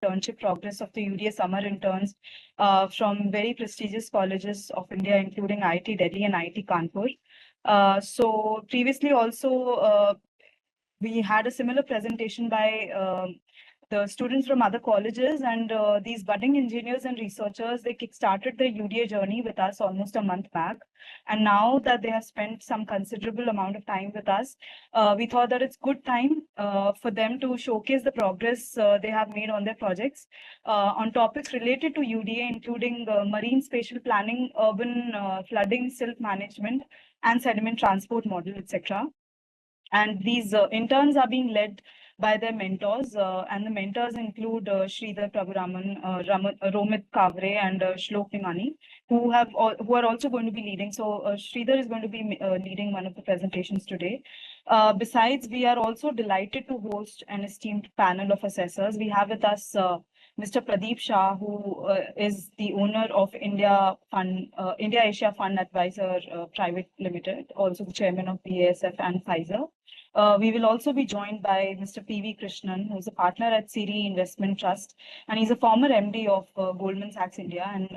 internship progress of the UDA Summer Interns from very prestigious colleges of India, including IIT Delhi and IIT Kanpur. So previously also we had a similar presentation by the students from other colleges, and these budding engineers and researchers, they kickstarted the UDA journey with us almost a month back. And now that they have spent some considerable amount of time with us, we thought that it's good time for them to showcase the progress they have made on their projects on topics related to UDA, including marine spatial planning, urban flooding, silt management, and sediment transport model, etc. And these interns are being led by their mentors, and the mentors include Sridhar Prabhuraman, Romit Kavre, and Shlok Nimani, who are also going to be leading. So Sridhar is going to be leading one of the presentations today. Besides, we are also delighted to host an esteemed panel of assessors. We have with us Mr. Pradeep Shah, who is the owner of India Asia Fund Advisor Private Limited, also the chairman of BASF and Pfizer. We will also be joined by Mr. P.V. Krishnan, who's a partner at Siri Investment Trust, and he's a former MD of Goldman Sachs India, and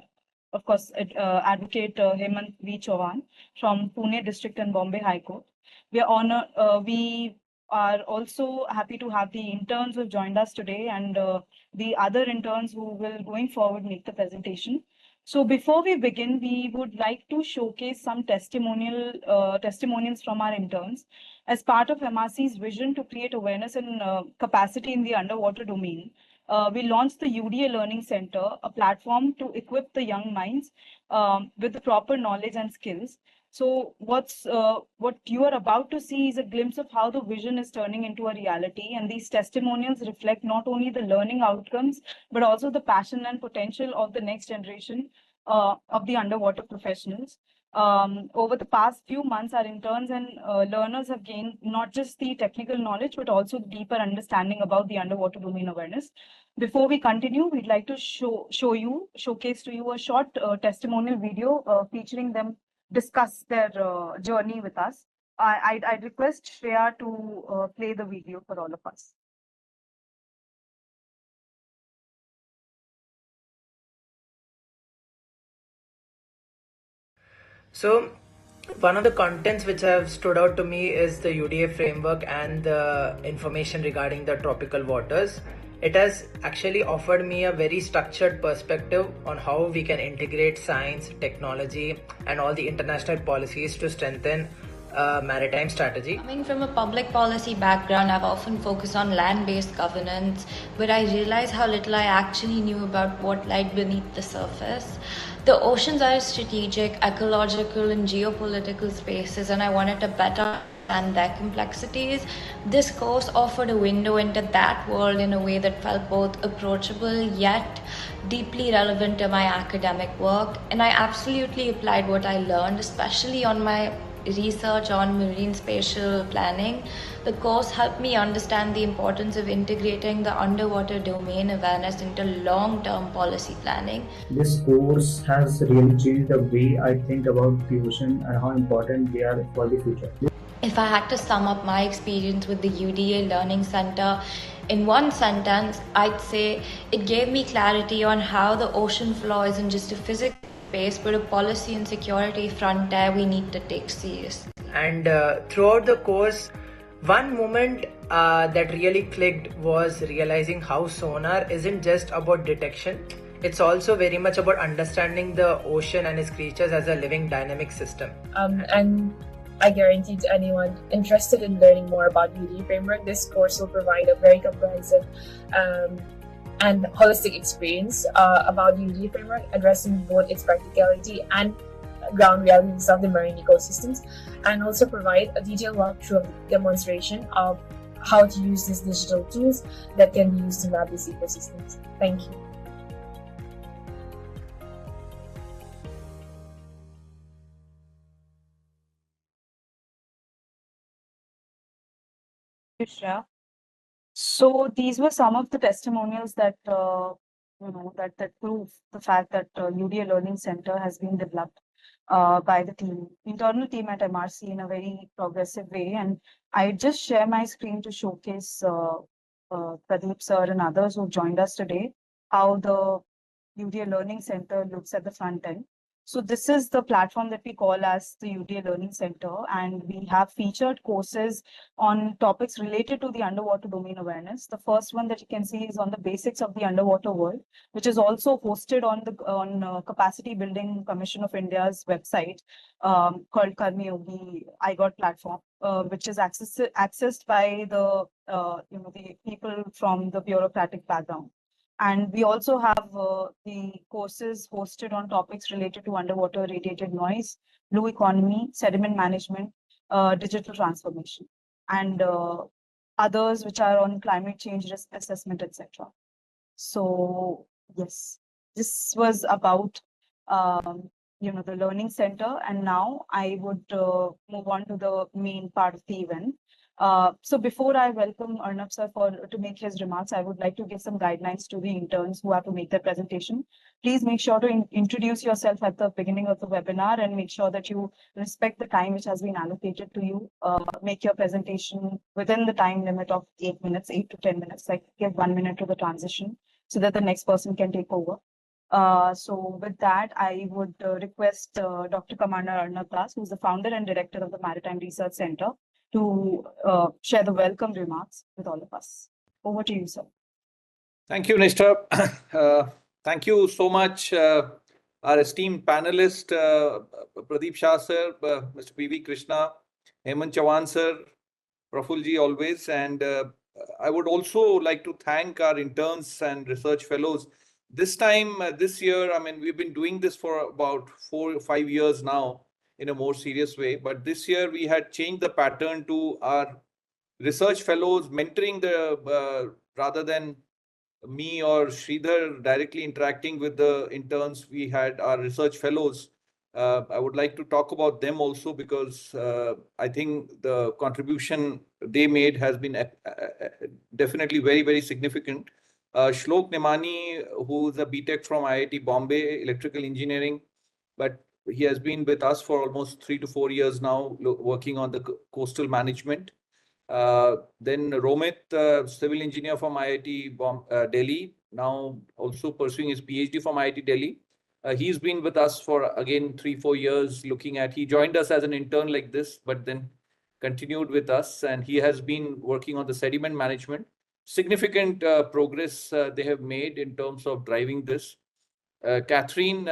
of course, Advocate Hemant V. Chauhan from Pune District and Bombay High Court. We are also happy to have the interns who have joined us today, and the other interns who will going forward make the presentation. So before we begin, we would like to showcase some testimonials from our interns. As part of MRC's vision to create awareness and capacity in the underwater domain, we launched the UDA Learning Center, a platform to equip the young minds with the proper knowledge and skills. So what you are about to see is a glimpse of how the vision is turning into a reality. And these testimonials reflect not only the learning outcomes, but also the passion and potential of the next generation of the underwater professionals. Over the past few months, our interns and learners have gained not just the technical knowledge, but also deeper understanding about the underwater domain awareness. Before we continue, we'd like to showcase to you a short testimonial video featuring them discuss their journey with us. I'd request Shreya to play the video for all of us. So, one of the contents which have stood out to me is the UDA framework and the information regarding the tropical waters. It has actually offered me a very structured perspective on how we can integrate science, technology, and all the international policies to strengthen maritime strategy. Coming from a public policy background, I've often focused on land-based governance, but I realized how little I actually knew about what lied beneath the surface. The oceans are strategic, ecological, and geopolitical spaces, and I wanted to better understand their complexities. This course offered a window into that world in a way that felt both approachable yet deeply relevant to my academic work, and I absolutely applied what I learned, especially on my research on marine spatial planning. The course helped me understand the importance of integrating the underwater domain awareness into long-term policy planning. This course has really changed the way I think about the ocean and how important they are for the future. If I had to sum up my experience with the UDA Learning Center in one sentence, I'd say it gave me clarity on how the ocean floor isn't just a physical space, but a policy and security frontier we need to take seriously. And throughout the course, one moment that really clicked was realizing how sonar isn't just about detection. It's also very much about understanding the ocean and its creatures as a living dynamic system. And I guarantee to anyone interested in learning more about UDA framework, this course will provide a very comprehensive and holistic experience about the UDA framework, addressing both its practicality and ground realities of the marine ecosystems, and also provide a detailed walkthrough of demonstration of how to use these digital tools that can be used to map these ecosystems. Thank you. Shreya. So these were some of the testimonials that that prove the fact that UDA Learning Center has been developed by the internal team at MRC in a very progressive way. And I just share my screen to showcase Pradeep sir and others who joined us today, how the UDA Learning Center looks at the front end. So this is the platform that we call as the UDA Learning Center, and we have featured courses on topics related to the underwater domain awareness. The first one that you can see is on the basics of the underwater world, which is also hosted on Capacity Building Commission of India's website called Karmi Yogi IGOT platform, which is accessed by the the people from the bureaucratic background. And we also have the courses hosted on topics related to underwater radiated noise, blue economy, sediment management, digital transformation, and others which are on climate change risk assessment, etc. So yes, this was about the learning center, and now I would move on to the main part of the event. So before I welcome Arnab sir to make his remarks, I would like to give some guidelines to the interns who have to make their presentation. Please make sure to introduce yourself at the beginning of the webinar and make sure that you respect the time which has been allocated to you. Make your presentation within the time limit of 8 minutes, 8 to 10 minutes, like give 1 minute to the transition so that the next person can take over. So with that, I would request Dr. Commander Arnab Das, who's the founder and director of the Maritime Research Center, to share the welcome remarks with all of us. Over to you, sir. Thank you, Nishtha. Thank you so much, our esteemed panelist, Pradeep Shah sir, Mr. P.V. Krishna, Hemant Chavan sir, Prafulji always. And I would also like to thank our interns and research fellows. This time, this year, I mean, we've been doing this for about 4 or 5 years now in a more serious way. But this year we had changed the pattern to our research fellows mentoring the, rather than me or Sridhar directly interacting with the interns, we had our research fellows. I would like to talk about them also because I think the contribution they made has been definitely very, very significant. Shlok Nemani, who is a BTech from IIT Bombay, electrical engineering, but he has been with us for almost 3 to 4 years now, working on the coastal management. Then Romit, civil engineer from IIT Delhi, now also pursuing his PhD from IIT Delhi. He's been with us for, again, 3-4 years, he joined us as an intern like this, but then continued with us, and he has been working on the sediment management. Significant progress they have made in terms of driving this. Catherine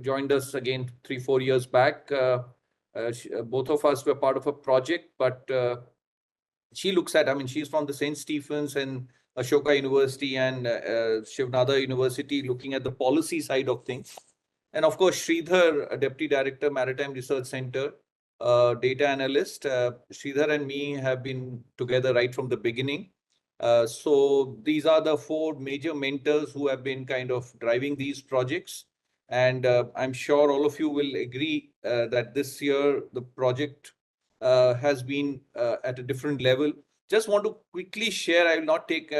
joined us again 3-4 years back. Both of us were part of a project, but she looks at, I mean, she's from the St. Stephen's and Ashoka University and Shivnada University, looking at the policy side of things. And of course, Sridhar, Deputy Director, Maritime Research Center, data analyst. Sridhar and me have been together right from the beginning. So these are the 4 major mentors who have been kind of driving these projects. And I'm sure all of you will agree that this year the project has been at a different level. Just want to quickly share, I will not take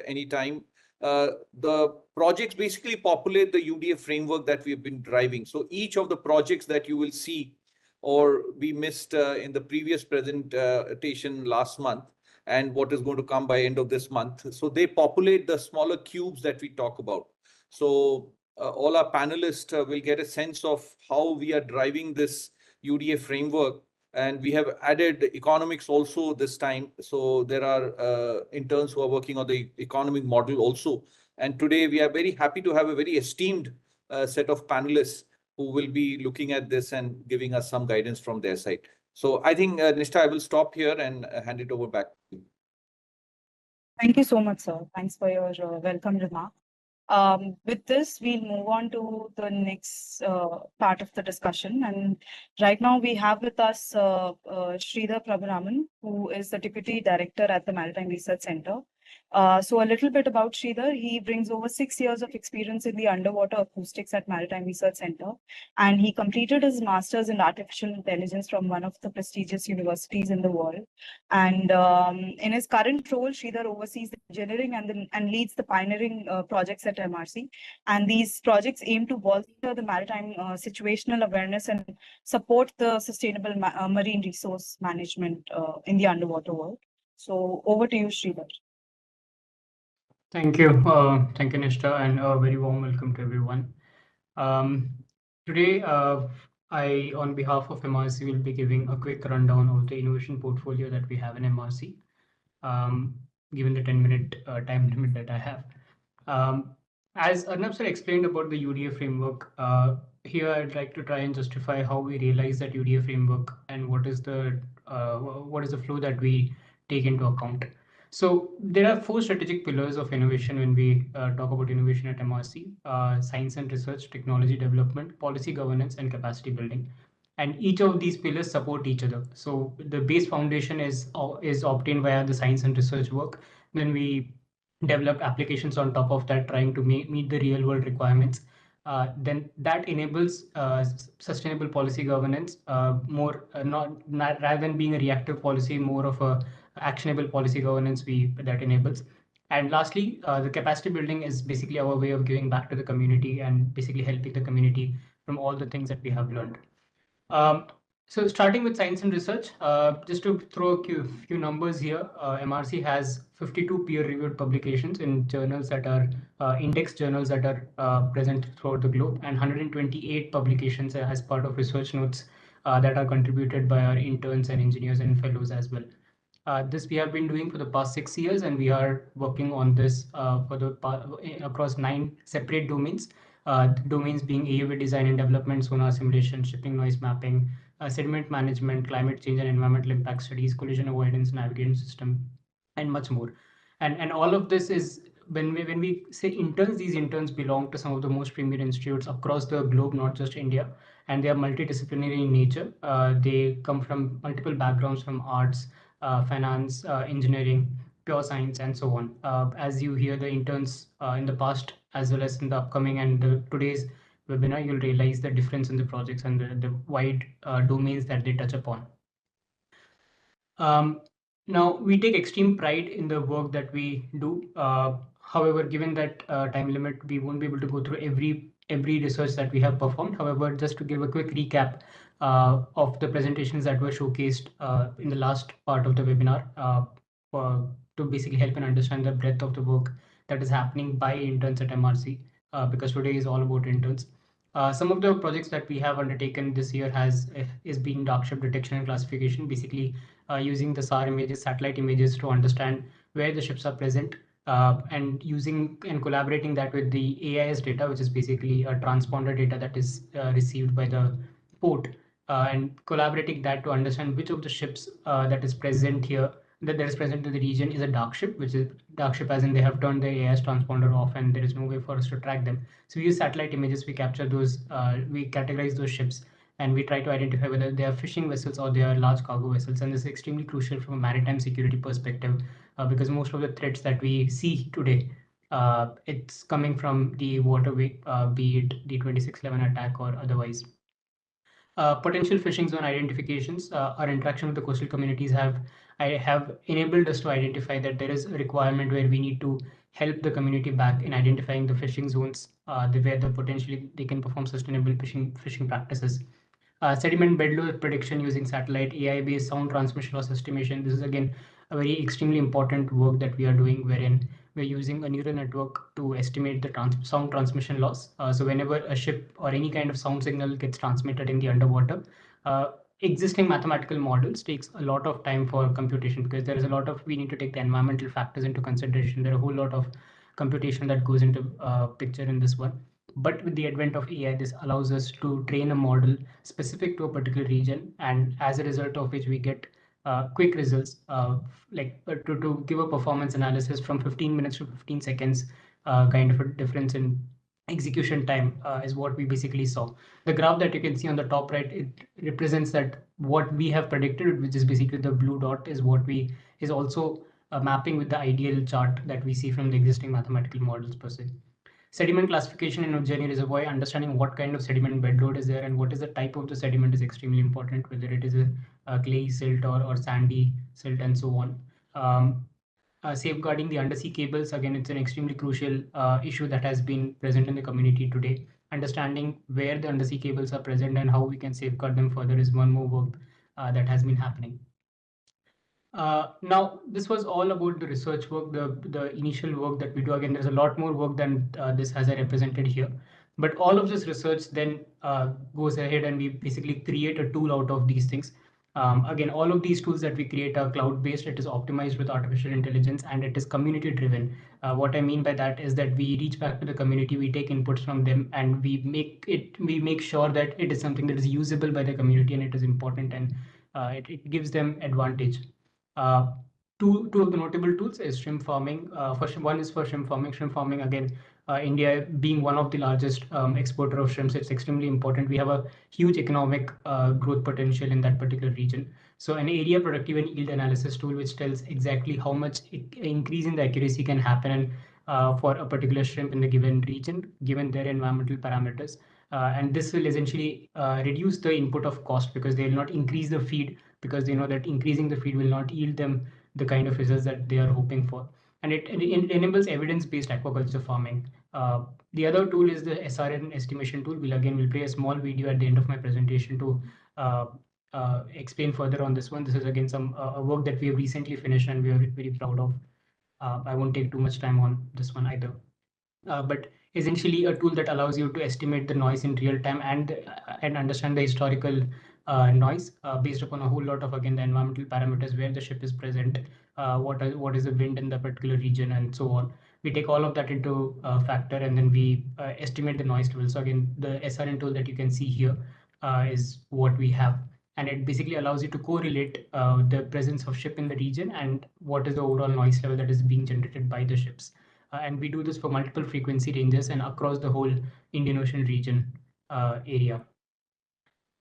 any time. The projects basically populate the UDA framework that we've been driving. So each of the projects that you will see or we missed in the previous presentation last month and what is going to come by end of this month. So they populate the smaller cubes that we talk about. So all our panelists will get a sense of how we are driving this UDA framework. And we have added economics also this time. So there are interns who are working on the economic model also. And today we are very happy to have a very esteemed set of panelists who will be looking at this and giving us some guidance from their side. So I think, Nishtha, I will stop here and hand it over back to you. Thank you so much, sir. Thanks for your welcome remark. With this, we'll move on to the next part of the discussion. And right now we have with us Sridhar Prabharaman, who is the Deputy Director at the Maritime Research Center. So a little bit about Sridhar. He brings over 6 years of experience in the underwater acoustics at Maritime Research Center. And he completed his master's in artificial intelligence from one of the prestigious universities in the world. And in his current role, Sridhar oversees the engineering and leads the pioneering projects at MRC. And these projects aim to bolster the maritime situational awareness and support the sustainable marine resource management in the underwater world. So over to you, Sridhar. Thank you. Thank you, Nishta, and a very warm welcome to everyone. Um, Today, on behalf of MRC, will be giving a quick rundown of the innovation portfolio that we have in MRC, um, given the 10-minute time limit that I have. As Arnab sir explained about the UDA framework, here I'd like to try and justify how we realize that UDA framework and what is the flow that we take into account. So there are four strategic pillars of innovation when we talk about innovation at MRC: science and research, technology development, policy governance, and capacity building. And each of these pillars support each other. So the base foundation is obtained via the science and research work. Then we develop applications on top of that, trying to meet the real world requirements. Then that enables sustainable policy governance, not rather than being a reactive policy, more of a actionable policy governance we that enables. And lastly, the capacity building is basically our way of giving back to the community and basically helping the community from all the things that we have learned. Um, so starting with science and research, just to throw a few numbers here, MRC has 52 peer-reviewed publications in journals that are index journals that are present throughout the globe, and 128 publications as part of research notes that are contributed by our interns and engineers and fellows as well. This we have been doing for the past 6 years, and we are working on this across 9 separate domains. Domains being AUV design and development, sonar simulation, shipping noise mapping, sediment management, climate change and environmental impact studies, collision avoidance, navigation system, and much more. And all of this is when we say interns, these interns belong to some of the most premier institutes across the globe, not just India, and they are multidisciplinary in nature. They come from multiple backgrounds, from arts, finance, engineering, pure science, and so on. As you hear the interns in the past as well as in the upcoming and today's webinar, you'll realize the difference in the projects and the wide domains that they touch upon. Now, we take extreme pride in the work that we do. However, given that time limit, we won't be able to go through every research that we have performed. However, just to give a quick recap of the presentations that were showcased in the last part of the webinar, to basically help and understand the breadth of the work that is happening by interns at MRC, because today is all about interns. Some of the projects that we have undertaken this year is being dark ship detection and classification, basically using the SAR images, satellite images, to understand where the ships are present, and using and collaborating that with the AIS data, which is basically a transponder data that is received by the port, and collaborating that to understand which of the ships that is present here, that is present in the region, is a dark ship, which is dark ship as in they have turned the AIS transponder off and there is no way for us to track them. So we use satellite images, we capture those, we categorize those ships, and we try to identify whether they are fishing vessels or they are large cargo vessels. And this is extremely crucial from a maritime security perspective, because most of the threats that we see today, it's coming from the waterway, be it the 2611 attack or otherwise. Potential fishing zone identifications, our interaction with the coastal communities have enabled us to identify that there is a requirement where we need to help the community back in identifying the fishing zones, where potentially they can perform sustainable fishing practices. Sediment bed load prediction using satellite, AI-based sound transmission loss estimation. This is again a very extremely important work that we are doing, wherein we're using a neural network to estimate the sound transmission loss. So whenever a ship or any kind of sound signal gets transmitted in the underwater, existing mathematical models takes a lot of time for computation, because there is a lot of, we need to take the environmental factors into consideration. There are a whole lot of computation that goes into picture in this one. But with the advent of AI, this allows us to train a model specific to a particular region, and as a result of which we get quick results, to give a performance analysis from 15 minutes to 15 seconds, kind of a difference in execution time, is what we basically saw. The graph that you can see on the top right, it represents that what we have predicted, which is basically the blue dot, is what we is also mapping with the ideal chart that we see from the existing mathematical models per se. Sediment classification in Ujjaini Reservoir, understanding what kind of sediment bed load is there and what is the type of the sediment is extremely important, whether it is a clay silt or sandy silt and so on. Safeguarding the undersea cables, again, it's an extremely crucial issue that has been present in the community today. Understanding where the undersea cables are present and how we can safeguard them further is one more work that has been happening. Now, this was all about the research work, the initial work that we do. Again, there's a lot more work than this as I represented here. But all of this research then goes ahead and we basically create a tool out of these things. Again, all of these tools that we create are cloud-based. It is optimized with artificial intelligence and it is community-driven. What I mean by that is that we reach back to the community, we take inputs from them, and we make sure that it is something that is usable by the community and it is important and it gives them advantage. Uh, two of the notable tools is shrimp farming. One is for shrimp farming. Shrimp farming, again, India being one of the largest exporter of shrimps, it's extremely important. We have a huge economic growth potential in that particular region. So an area productive and yield analysis tool which tells exactly how much increase in the accuracy can happen for a particular shrimp in the given region, given their environmental parameters. And this will essentially reduce the input of cost because they will not increase the feed because they know that increasing the feed will not yield them the kind of results that they are hoping for. And it enables evidence-based aquaculture farming. The other tool is the SRN estimation tool. We'll play a small video at the end of my presentation to explain further on this one. This is again some work that we have recently finished and we are very proud of. I won't take too much time on this one either. But essentially a tool that allows you to estimate the noise in real time and understand the historical noise based upon a whole lot of, again, the environmental parameters, where the ship is present, what is the wind in the particular region, and so on. We take all of that into factor and then we estimate the noise level. So again, the SRN tool that you can see here is what we have. And it basically allows you to correlate the presence of ship in the region and what is the overall noise level that is being generated by the ships. And we do this for multiple frequency ranges and across the whole Indian Ocean region area.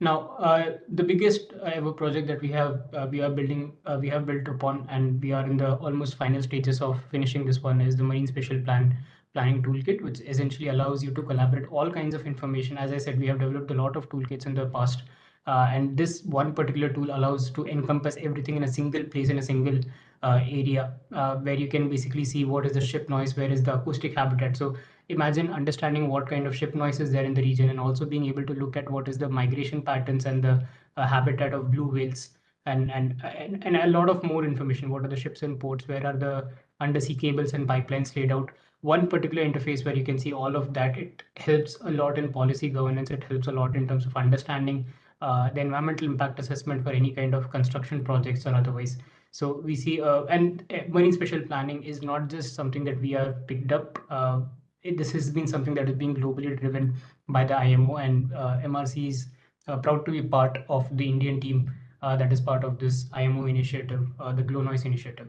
Now, the biggest ever project that we have built upon, and we are in the almost final stages of finishing this one, is the Marine Spatial Planning Toolkit, which essentially allows you to collaborate all kinds of information. As I said, we have developed a lot of toolkits in the past, and this one particular tool allows to encompass everything in a single place, in a single area, where you can basically see what is the ship noise, where is the acoustic habitat. So imagine understanding what kind of ship noise is there in the region and also being able to look at what is the migration patterns and the habitat of blue whales and a lot of more information. What are the ships and ports? Where are the undersea cables and pipelines laid out? One particular interface where you can see all of that. It helps a lot in policy governance. It helps a lot in terms of understanding the environmental impact assessment for any kind of construction projects or otherwise. So we see, marine spatial planning is not just something that we are picked up. This has been something that is being globally driven by the IMO, and MRC is proud to be part of the Indian team that is part of this IMO initiative, the Glow Noise initiative.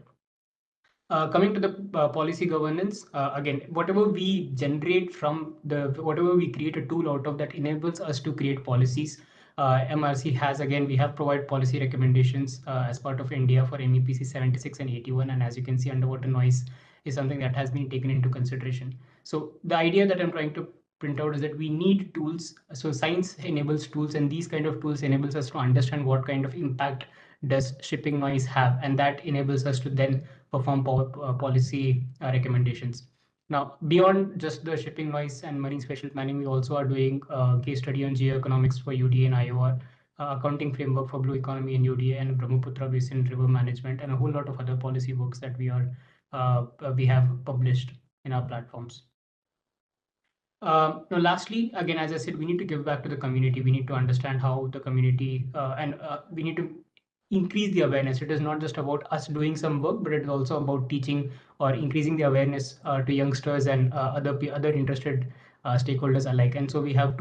Coming to the policy governance, again, whatever we generate from whatever we create a tool out of that enables us to create policies. MRC has, again, we have provided policy recommendations as part of India for MEPC 76 and 81. And as you can see, underwater noise is something that has been taken into consideration. So the idea that I'm trying to print out is that we need tools. So science enables tools, and these kind of tools enables us to understand what kind of impact does shipping noise have, and that enables us to then perform policy recommendations. Now, beyond just the shipping noise and marine spatial planning, we also are doing case study on geoeconomics for UDA and IOR, accounting framework for blue economy in UDA, and Brahmaputra basin river management, and a whole lot of other policy works that we have published in our platforms. Now, lastly, again, as I said, we need to give back to the community. We need to understand how the community we need to increase the awareness. It is not just about us doing some work, but it is also about teaching or increasing the awareness to youngsters and other interested stakeholders alike. And so we have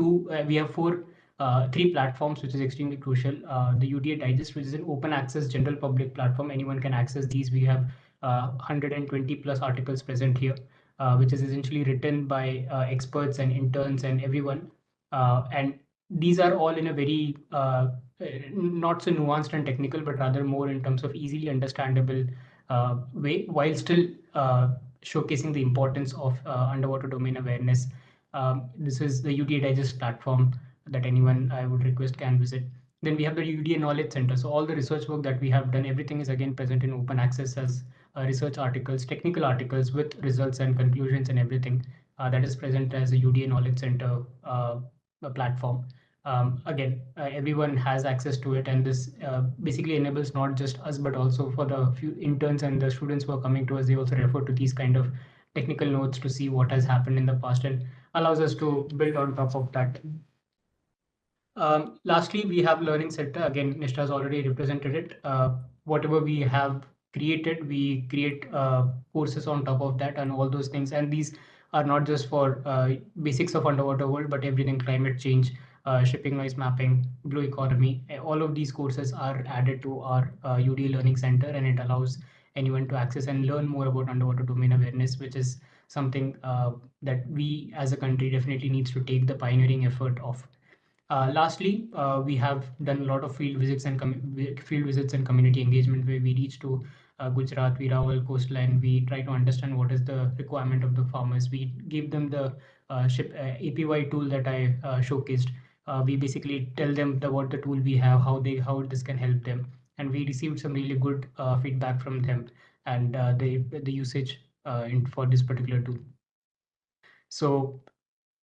three platforms, which is extremely crucial. The UDA Digest, which is an open access general public platform. Anyone can access these. We have 120 plus articles present here, which is essentially written by experts and interns and everyone. And these are all in a very not so nuanced and technical, but rather more in terms of easily understandable way, while still showcasing the importance of underwater domain awareness. This is the UDA Digest platform that anyone I would request can visit. Then we have the UDA Knowledge Center. So all the research work that we have done, everything is again present in open access as research articles, technical articles with results and conclusions and everything that is present as a UDA Knowledge Center platform. Again, everyone has access to it, and this basically enables not just us, but also for the few interns and the students who are coming to us, they also refer to these kind of technical notes to see what has happened in the past and allows us to build on top of that. Lastly, we have Learning Center. Again, Nishta has already represented it. Whatever we have created, we create courses on top of that and all those things. And these are not just for basics of underwater world, but everything climate change, shipping noise mapping, blue economy. All of these courses are added to our UDA Learning Center, and it allows anyone to access and learn more about underwater domain awareness, which is something that we as a country definitely needs to take the pioneering effort of. Lastly, we have done a lot of field visits and community engagement where we reach to Gujarat, Veerawal coastline. We try to understand what is the requirement of the farmers. We give them the APY tool that I showcased. We basically tell them what the tool we have, how this can help them, and we received some really good feedback from them and the usage for this particular tool. So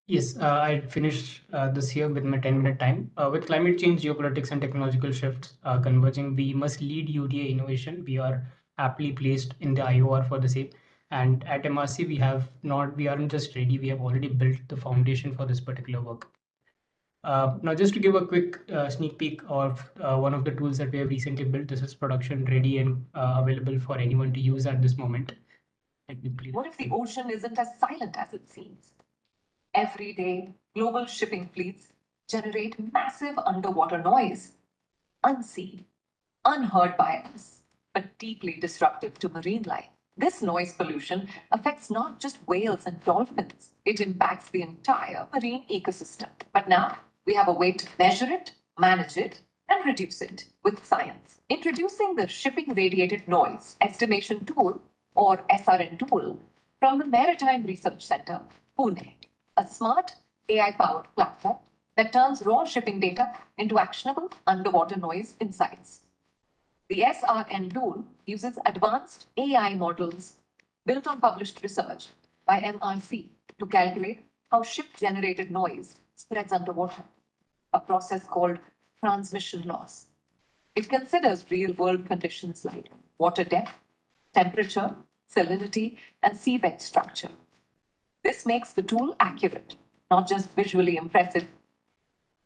yes, I finished this year with my 10-minute time. With climate change, geopolitics, and technological shifts converging, we must lead UDA innovation. We are aptly placed in the IOR for the same. And at MRC, we aren't just ready, we have already built the foundation for this particular work. Now, just to give a quick sneak peek of one of the tools that we have recently built, this is production ready and available for anyone to use at this moment. What if the ocean isn't as silent as it seems? Every day, global shipping fleets generate massive underwater noise, unseen, unheard by us, but deeply disruptive to marine life. This noise pollution affects not just whales and dolphins, it impacts the entire marine ecosystem. But now we have a way to measure it, manage it, and reduce it with science. Introducing the Shipping Radiated Noise Estimation Tool, or SRN tool, from the Maritime Research Center, Pune, a smart AI-powered platform that turns raw shipping data into actionable underwater noise insights. The SRN tool uses advanced AI models built on published research by MRC to calculate how ship-generated noise spreads underwater, a process called transmission loss. It considers real-world conditions like water depth, temperature, salinity, and seabed structure. This makes the tool accurate, not just visually impressive.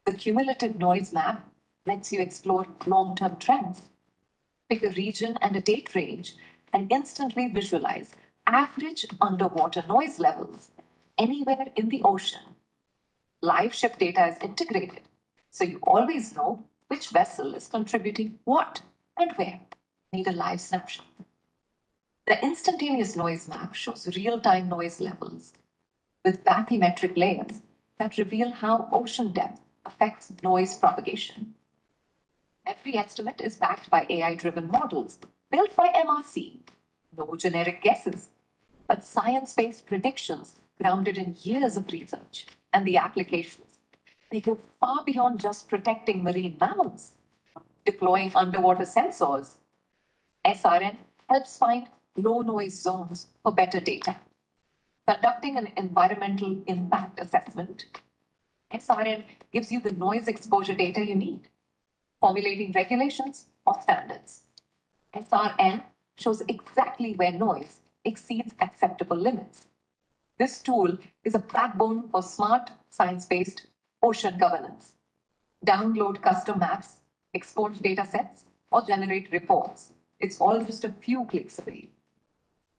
The cumulative noise map lets you explore long-term trends, pick a region and a date range, and instantly visualize average underwater noise levels anywhere in the ocean. Live ship data is integrated, so you always know which vessel is contributing what and where. Need a live snapshot. The instantaneous noise map shows real-time noise levels with bathymetric layers that reveal how ocean depth affects noise propagation. Every estimate is backed by AI-driven models built by MRC. No generic guesses, but science-based predictions grounded in years of research. And the applications, they go far beyond just protecting marine mammals. Deploying underwater sensors, SRN helps find low-noise zones for better data. Conducting an environmental impact assessment, SRN gives you the noise exposure data you need. Formulating regulations or standards, SRN shows exactly where noise exceeds acceptable limits. This tool is a backbone for smart, science-based ocean governance. Download custom maps, export data sets, or generate reports. It's all just a few clicks away.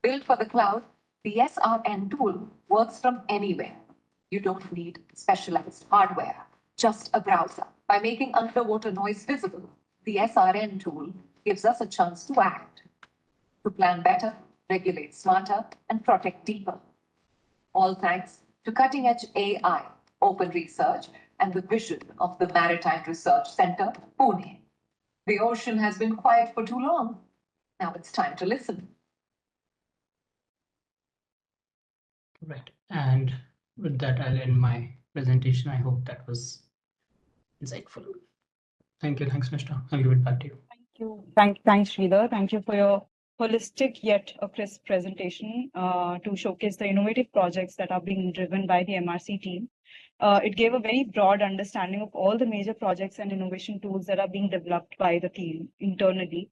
Built for the cloud, the SRN tool works from anywhere. You don't need specialized hardware, just a browser. By making underwater noise visible, the SRN tool gives us a chance to act, to plan better, regulate smarter, and protect deeper. All thanks to cutting-edge AI, open research, and the vision of the Maritime Research Center, Pune. The ocean has been quiet for too long. Now it's time to listen. Right. And with that, I'll end my presentation. I hope that was insightful. Thank you. Thanks, Nishta. I'll give it back to you. Thank you. Thanks, Sridhar. Thank you for holistic yet a crisp presentation to showcase the innovative projects that are being driven by the MRC team. It gave a very broad understanding of all the major projects and innovation tools that are being developed by the team internally.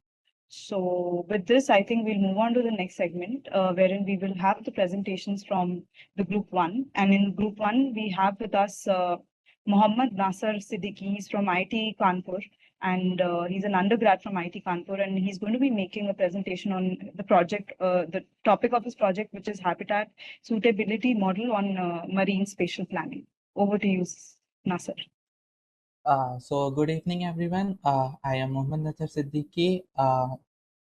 So with this, I think we'll move on to the next segment, wherein we will have the presentations from the group one. And in group one, we have with us Mohammad Nasser Siddiqui. He's from IIT Kanpur, and he's an undergrad from IIT Kanpur, and he's going to be making a presentation on the project, the topic of his project, which is Habitat Suitability Model on Marine Spatial Planning. Over to you, Nasser. So good evening, everyone. I am Mohammad Nasser Siddiqui,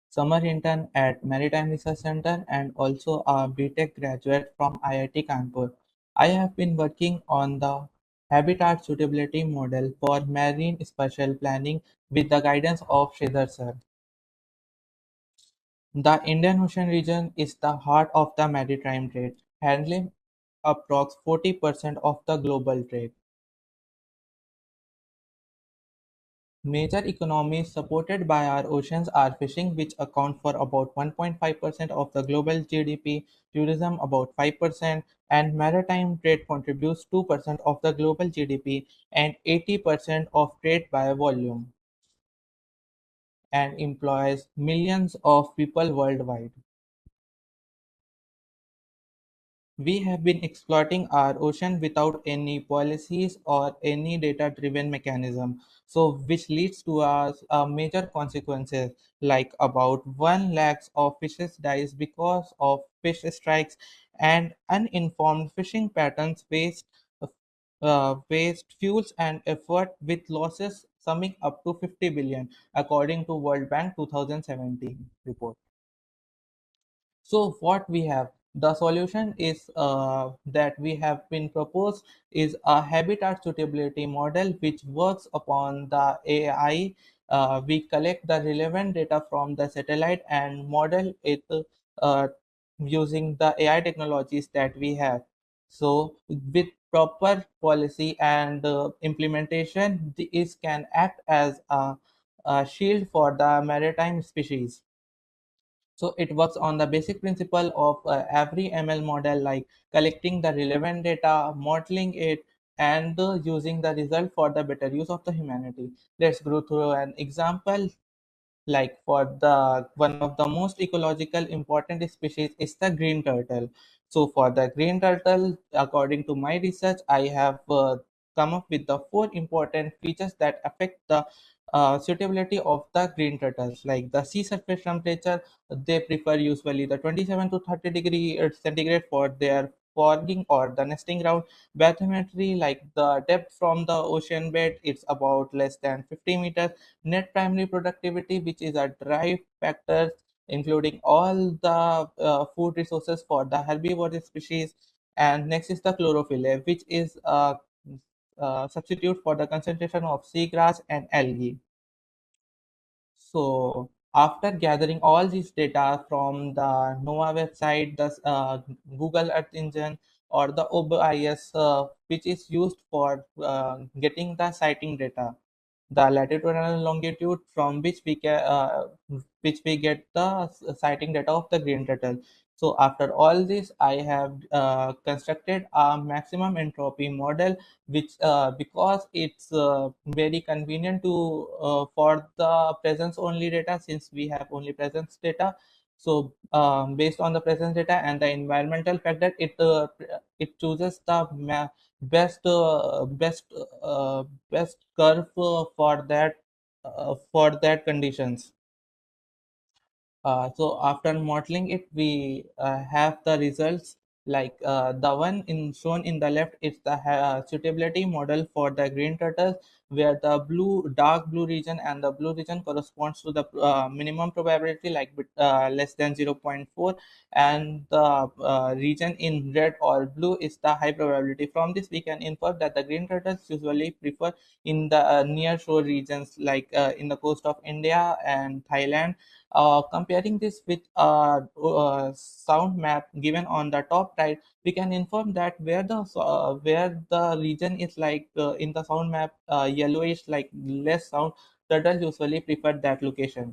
summer intern at Maritime Research Center and also a BTech graduate from IIT Kanpur. I have been working on the habitat suitability model for marine spatial planning with the guidance of Sridhar sir. The Indian Ocean region is the heart of the maritime trade, handling approx 40% of the global trade. Major economies supported by our oceans are fishing, which account for about 1.5% of the global GDP, tourism about 5%, and maritime trade contributes 2% of the global GDP and 80% of trade by volume, and employs millions of people worldwide. We have been exploiting our ocean without any policies or any data-driven mechanism, so which leads to major consequences like about 1 lakh of fishes dies because of fish strikes and uninformed fishing patterns waste fuels and effort with losses summing up to 50 billion according to World Bank 2017 report. So what we have, the solution is that we have been proposed is a habitat suitability model which works upon the AI. We collect the relevant data from the satellite and model it uh, using the AI technologies that we have. So with proper policy and implementation, this can act as a shield for the maritime species. So it works on the basic principle of every ML model, like collecting the relevant data, modeling it, and using the result for the better use of the humanity. Let's go through an example. Like for the one of the most ecological important species is the green turtle. So for the green turtle, according to my research, I have come up with the 4 important features that affect the suitability of the green turtles. Like the sea surface temperature, they prefer usually the 27 to 30 degree centigrade for their foraging or the nesting ground. Bathymetry, like the depth from the ocean bed, it's about less than 50 meters. Net primary productivity, which is a drive factor including all the food resources for the herbivore species. And next is the chlorophyll, which is a substitute for the concentration of seagrass and algae. So after gathering all this data from the NOAA website, the Google Earth engine, or the OBIS, which is used for getting the sighting data, the latitude and longitude from which we get the sighting data of the green turtle. So after all this, I have constructed a maximum entropy model, which because it's very convenient to for the presence only data, since we have only presence data. So based on the presence data and the environmental factor, it chooses the best best curve for that conditions. So after modeling it, we have the results, like the one in shown in the left is the suitability model for the green turtles, where the dark blue region and the blue region corresponds to the minimum probability, like less than 0.4, and the region in red or blue is the high probability. From this we can infer that the green turtles usually prefer in the near shore regions, like in the coast of India and Thailand. Comparing this with a sound map given on the top right, we can inform that where the region is like in the sound map yellowish, like less sound, turtles usually prefer that location.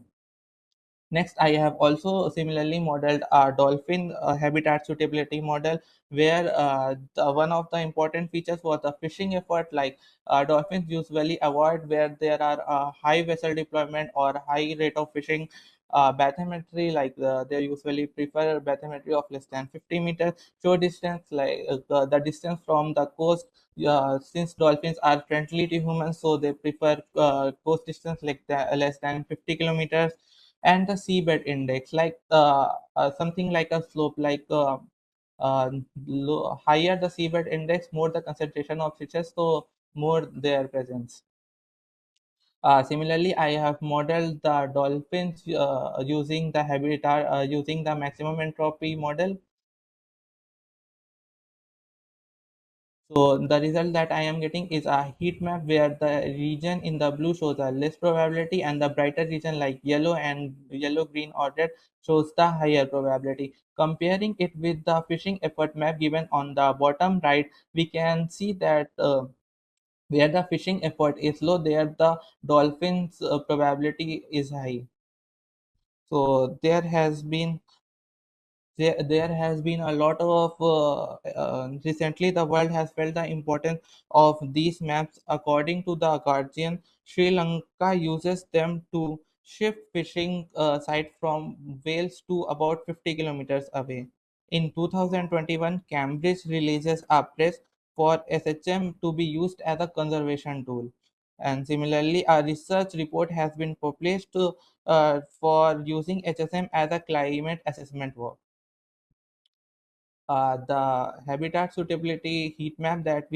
Next, I have also similarly modeled a dolphin habitat suitability model where one of the important features was the fishing effort. Like dolphins usually avoid where there are high vessel deployment or high rate of fishing. Bathymetry, like they usually prefer bathymetry of less than 50 meters. Shore distance, like the distance from the coast, since dolphins are friendly to humans, so they prefer coast distance like less than 50 kilometers. And the seabed index, like something like a slope, like higher the seabed index, more the concentration of fishes, so more their presence. Similarly, I have modeled the dolphins using the habitat, using the maximum entropy model. So the result that I am getting is a heat map where the region in the blue shows a less probability and the brighter region like yellow and yellow, green or red shows the higher probability. Comparing it with the fishing effort map given on the bottom right, we can see that where the fishing effort is low, there the dolphins probability is high. So there has been a lot of recently the world has felt the importance of these maps. According to the Guardian, Sri Lanka uses them to shift fishing site from Wales to about 50 kilometers away. In 2021, Cambridge releases a press for SHM to be used as a conservation tool. And similarly, a research report has been published for using HSM as a climate assessment work. The habitat suitability heat map that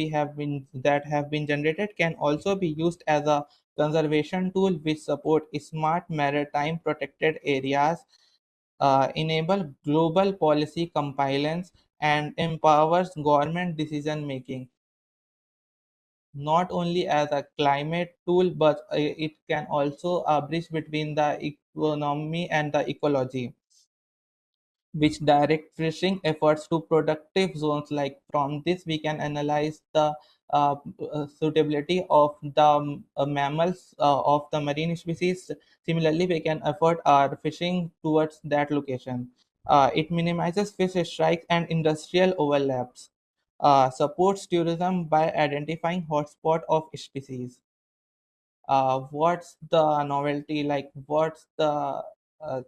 have been generated can also be used as a conservation tool which support smart maritime protected areas, enable global policy compliance, and empowers government decision making. Not only as a climate tool, but it can also bridge between the economy and the ecology, which direct fishing efforts to productive zones. Like from this, we can analyze the suitability of the mammals of the marine species. Similarly, we can afford our fishing towards that location. It minimizes fish strikes and industrial overlaps. Supports tourism by identifying hotspot of species. What's the novelty, like what's the uh,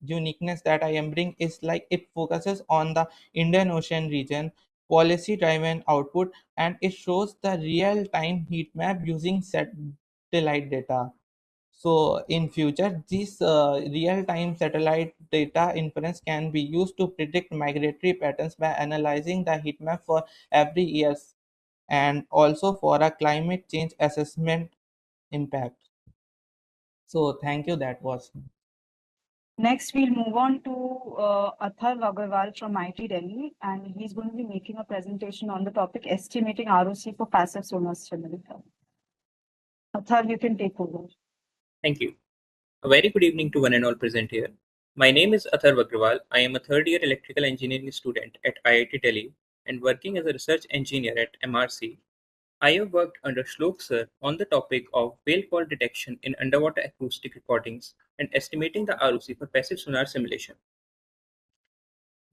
uniqueness that I am bring is like it focuses on the Indian Ocean region, policy driven output, and it shows the real time heat map using satellite data. So in future, this real time satellite data inference can be used to predict migratory patterns by analyzing the heat map for every year, and also for a climate change assessment impact. So thank you. That was. Next, we'll move on to Athar Agarwal from IIT Delhi, and he's going to be making a presentation on the topic estimating ROC for passive sonar simulator. Athar, you can take over. Thank you. A very good evening to one and all present here. My name is Athar Agrawal. I am a third year electrical engineering student at IIT Delhi and working as a research engineer at MRC. I have worked under Shlok sir on the topic of whale call detection in underwater acoustic recordings and estimating the ROC for passive sonar simulation.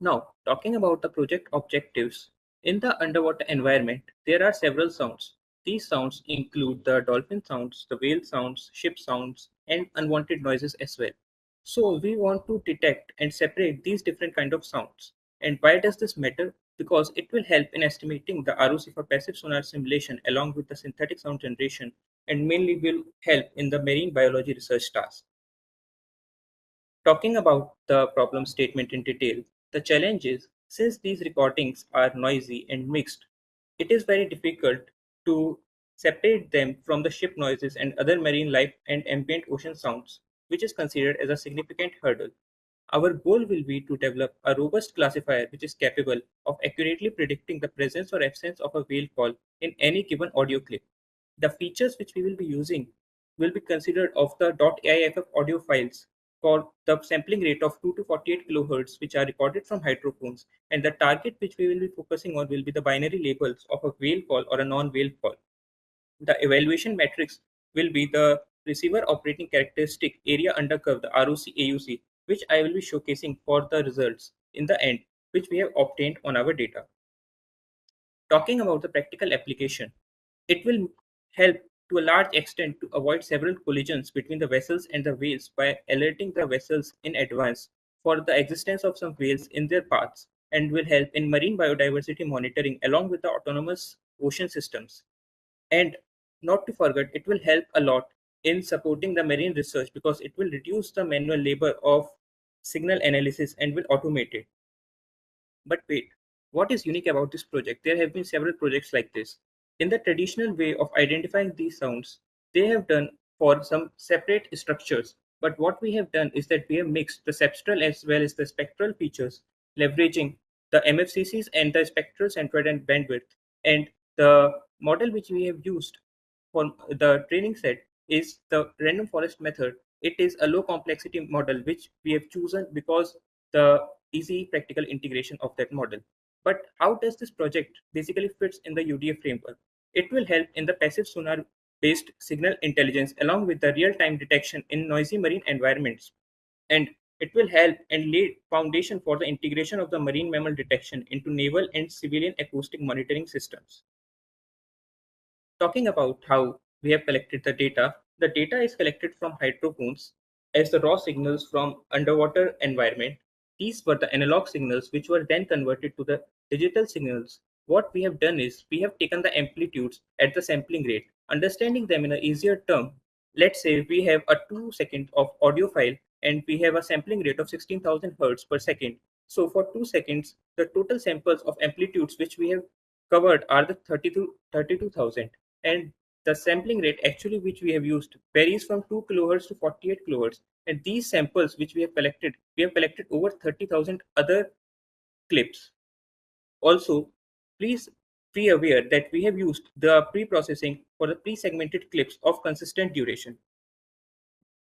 Now, talking about the project objectives, in the underwater environment, there are several sounds. These sounds include the dolphin sounds, the whale sounds, ship sounds, and unwanted noises as well. So we want to detect and separate these different kind of sounds. And why does this matter? Because it will help in estimating the ROC for passive sonar simulation along with the synthetic sound generation, and mainly will help in the marine biology research task. Talking about the problem statement in detail, the challenge is since these recordings are noisy and mixed, it is very difficult to separate them from the ship noises and other marine life and ambient ocean sounds, which is considered as a significant hurdle. Our goal will be to develop a robust classifier which is capable of accurately predicting the presence or absence of a whale call in any given audio clip. The features which we will be using will be considered of the .aiff audio files for the sampling rate of 2 to 48 kilohertz which are recorded from hydrophones, and the target which we will be focusing on will be the binary labels of a whale call or a non-whale call. The evaluation metrics will be the receiver operating characteristic area under curve, the ROC AUC, which I will be showcasing for the results in the end, which we have obtained on our data. Talking about the practical application, it will help to a large extent to avoid several collisions between the vessels and the whales by alerting the vessels in advance for the existence of some whales in their paths, and will help in marine biodiversity monitoring along with the autonomous ocean systems. And not to forget, it will help a lot in supporting the marine research because it will reduce the manual labor of signal analysis and will automate it. But wait, what is unique about this project? There have been several projects like this. In the traditional way of identifying these sounds, they have done for some separate structures. But what we have done is that we have mixed the cepstral as well as the spectral features, leveraging the MFCCs and the spectral centroid and bandwidth. And the model which we have used for the training set is the random forest method. It is a low complexity model which we have chosen because the easy practical integration of that model. But how does this project basically fits in the UDA framework? It will help in the passive sonar based signal intelligence along with the real time detection in noisy marine environments. And it will help and lay foundation for the integration of the marine mammal detection into naval and civilian acoustic monitoring systems. Talking about how we have collected the data is collected from hydrophones as the raw signals from underwater environment. These were the analog signals which were then converted to the digital signals. What we have done is we have taken the amplitudes at the sampling rate, understanding them in an easier term. Let's say we have a 2 second of audio file and we have a sampling rate of 16,000 hertz per second. So for 2 seconds, the total samples of amplitudes which we have covered are the 32,000, and the sampling rate actually which we have used varies from 2 kilohertz to 48 kilohertz. And these samples which we have collected over 30,000 other clips. Also, please be aware that we have used the pre-processing for the pre-segmented clips of consistent duration.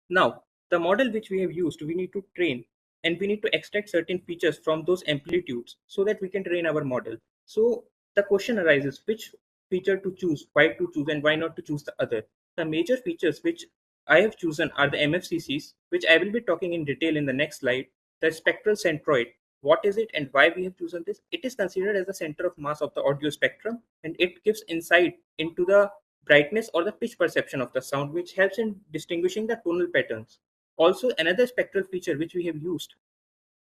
Now, the model which we have used, we need to train and we need to extract certain features from those amplitudes so that we can train our model. So the question arises, which feature to choose, why to choose, and why not to choose the other. The major features which I have chosen are the MFCCs, which I will be talking in detail in the next slide. The spectral centroid, what is it and why we have chosen this? It is considered as the center of mass of the audio spectrum, and it gives insight into the brightness or the pitch perception of the sound, which helps in distinguishing the tonal patterns. Also, another spectral feature which we have used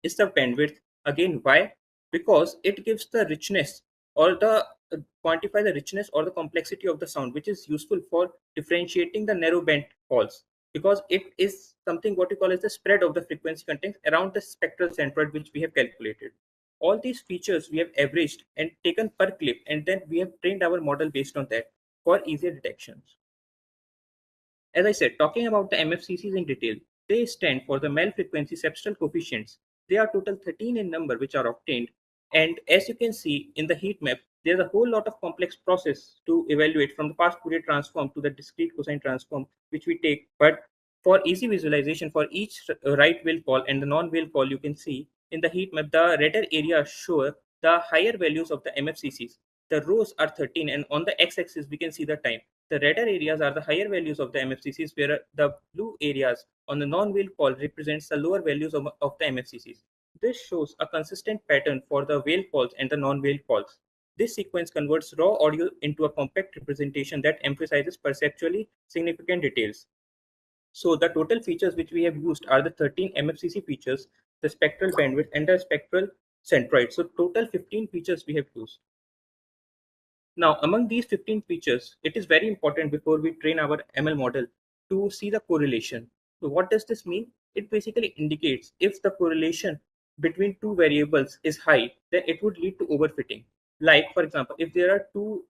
is the bandwidth. Again, why? Because it gives the richness or the quantify the richness or the complexity of the sound, which is useful for differentiating the narrow band calls, because it is something what we call as the spread of the frequency content around the spectral centroid which we have calculated. All these features we have averaged and taken per clip, and then we have trained our model based on that for easier detections. As I said, talking about the MFCCs in detail, they stand for the mel frequency cepstral coefficients. They are total 13 in number which are obtained. And as you can see in the heat map, there's a whole lot of complex process to evaluate from the fast Fourier transform to the discrete cosine transform which we take. But for easy visualization for each right whale call and the non-whale call, you can see in the heat map the redder areas show the higher values of the MFCCs. The rows are 13, and on the x-axis we can see the time. The redder areas are the higher values of the MFCCs, where the blue areas on the non-whale call represents the lower values of the MFCCs. This shows a consistent pattern for the whale calls and the non-whale calls. This sequence converts raw audio into a compact representation that emphasizes perceptually significant details. So the total features which we have used are the 13 MFCC features, the spectral bandwidth, and the spectral centroid. So total 15 features we have used. Now, among these 15 features, it is very important before we train our ML model to see the correlation. So what does this mean? It basically indicates if the correlation between two variables is high, then it would lead to overfitting. Like, for example, if there are two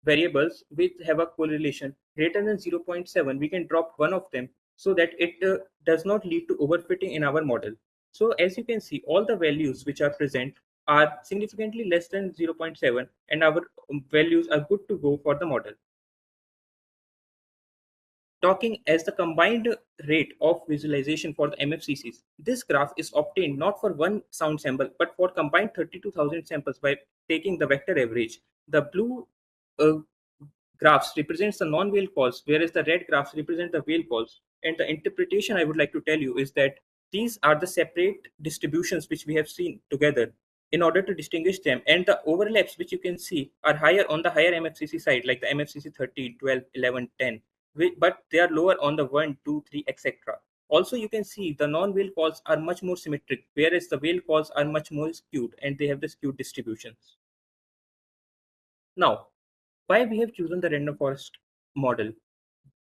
variables which have a correlation greater than 0.7, we can drop one of them so that it does not lead to overfitting in our model. So as you can see, all the values which are present are significantly less than 0.7, and our values are good to go for the model. Talking as the combined rate of visualization for the MFCCs, this graph is obtained not for one sound sample but for combined 32,000 samples by taking the vector average. The blue graphs represents the non-whale calls, whereas the red graphs represent the whale calls. And the interpretation I would like to tell you is that these are the separate distributions which we have seen together in order to distinguish them, and the overlaps which you can see are higher on the higher MFCC side, like the MFCC 30, 12, 11, 10, but they are lower on the 1, 2, 3, etc. Also, you can see the non-whale calls are much more symmetric, whereas the whale calls are much more skewed, and they have the skewed distributions. Now, why we have chosen the random forest model?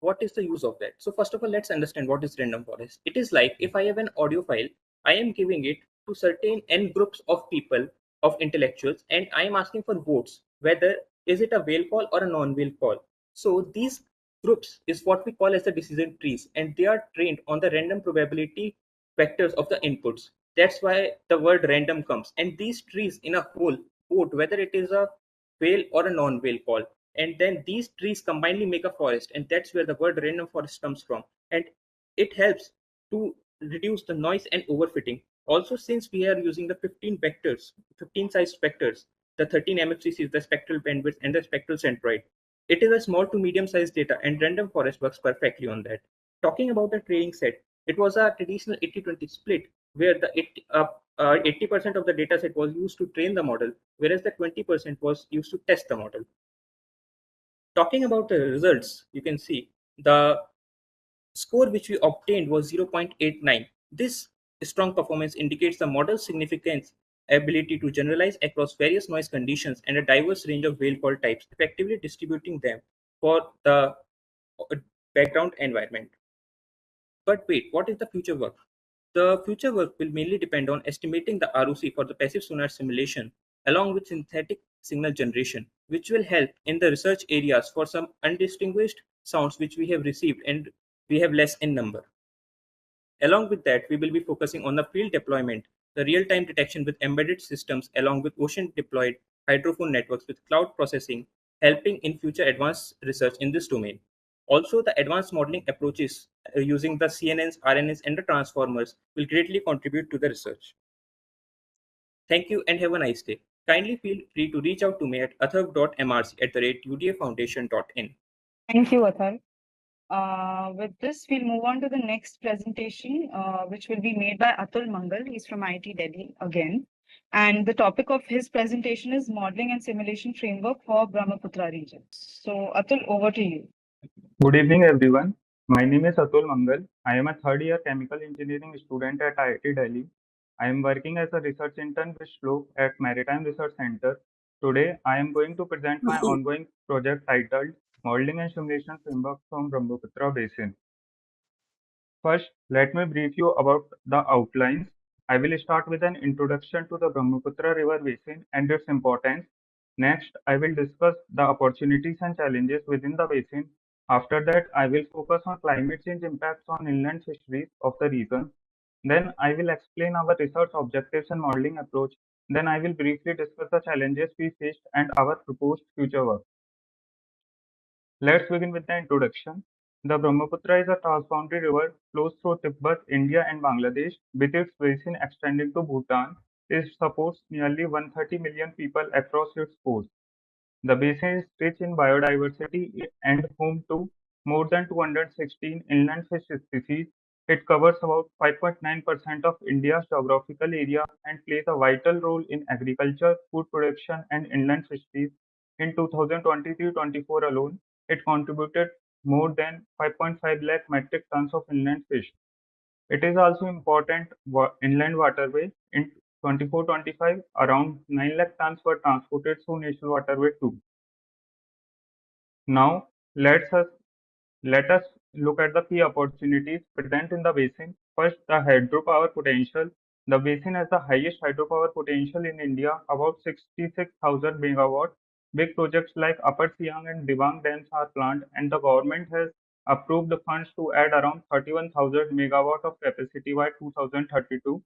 What is the use of that? So first of all, let's understand what is random forest. It is like if I have an audio file, I am giving it to certain n groups of people, of intellectuals, and I am asking for votes, whether is it a whale call or a non-whale call. So these groups is what we call as the decision trees, and they are trained on the random probability vectors of the inputs. That's why the word random comes. And these trees in a whole vote whether it is a whale or a non-whale call, and then these trees combinedly make a forest, and that's where the word random forest comes from. And it helps to reduce the noise and overfitting. Also, since we are using the 15 vectors, 15 sized vectors, the 13 MFCCs, the spectral bandwidth, and the spectral centroid, it is a small to medium sized data, and random forest works perfectly on that. Talking about the training set, it was a traditional 80-20 split, where the 80% of the data set was used to train the model, whereas the 20% was used to test the model. Talking about the results, you can see the score which we obtained was 0.89. This strong performance indicates the model's significance, ability to generalize across various noise conditions and a diverse range of whale call types, effectively distributing them for the background environment. But wait, what is the future work? The future work will mainly depend on estimating the ROC for the passive sonar simulation, along with synthetic signal generation, which will help in the research areas for some undistinguished sounds which we have received and we have less in number. Along with that, we will be focusing on the field deployment, the real-time detection with embedded systems, along with ocean-deployed hydrophone networks with cloud processing, helping in future advanced research in this domain. Also, the advanced modeling approaches using the CNNs, RNNs, and the transformers will greatly contribute to the research. Thank you and have a nice day. Kindly feel free to reach out to me at atharv.mrc@udafoundation.in. Thank you, Athar. With this, we'll move on to the next presentation, which will be made by Atul Mangal. He's from IIT Delhi again. And the topic of his presentation is Modeling and Simulation Framework for Brahmaputra region. So, Atul, over to you. Good evening, everyone. My name is Atul Mangal. I am a third-year chemical engineering student at IIT Delhi. I am working as a research intern with Shloka at Maritime Research Center. Today, I am going to present my ongoing project titled Modeling and Simulation Framework from Brahmaputra Basin. First, let me brief you about the outlines. I will start with an introduction to the Brahmaputra River Basin and its importance. Next, I will discuss the opportunities and challenges within the basin. After that, I will focus on climate change impacts on inland fisheries of the region. Then I will explain our research objectives and modeling approach. Then I will briefly discuss the challenges we faced and our proposed future work. Let's begin with the introduction. The Brahmaputra is a transboundary river, flows through Tibet, India, and Bangladesh, with its basin extending to Bhutan. It supports nearly 130 million people across its coast. The basin is rich in biodiversity and home to more than 216 inland fish species. It covers about 5.9% of India's geographical area and plays a vital role in agriculture, food production, and inland fisheries. In 2023-24 alone, it contributed more than 5.5 lakh metric tons of inland fish. It is also important inland waterway. In 24-25, around 9 lakh tons were transported through national waterway too. Now, let us look at the key opportunities present in the basin. First, the hydropower potential. The basin has the highest hydropower potential in India, about 66,000 megawatts. Big projects like Upper Siang and Dibang dams are planned, and the government has approved the funds to add around 31,000 megawatt of capacity by 2032.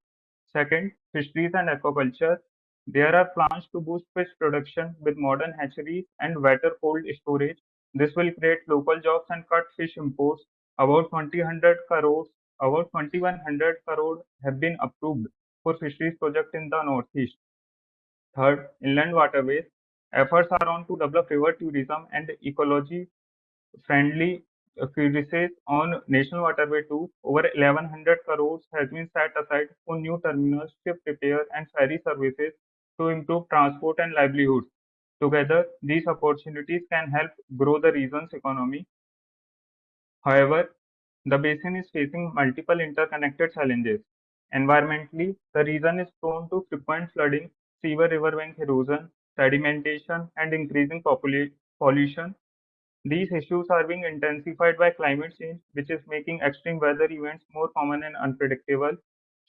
Second, fisheries and aquaculture. There are plans to boost fish production with modern hatcheries and wetter cold storage. This will create local jobs and cut fish imports. About 2100 crore have been approved for fisheries project in the northeast. Third, inland waterways. Efforts are on to develop river tourism and ecology friendly Research on National Waterway 2, over 1100 crores has been set aside for new terminals, ship repair, and ferry services to improve transport and livelihoods. Together, these opportunities can help grow the region's economy. However, the basin is facing multiple interconnected challenges. Environmentally, the region is prone to frequent flooding, severe riverbank erosion, sedimentation, and increasing pollution. These issues are being intensified by climate change, which is making extreme weather events more common and unpredictable.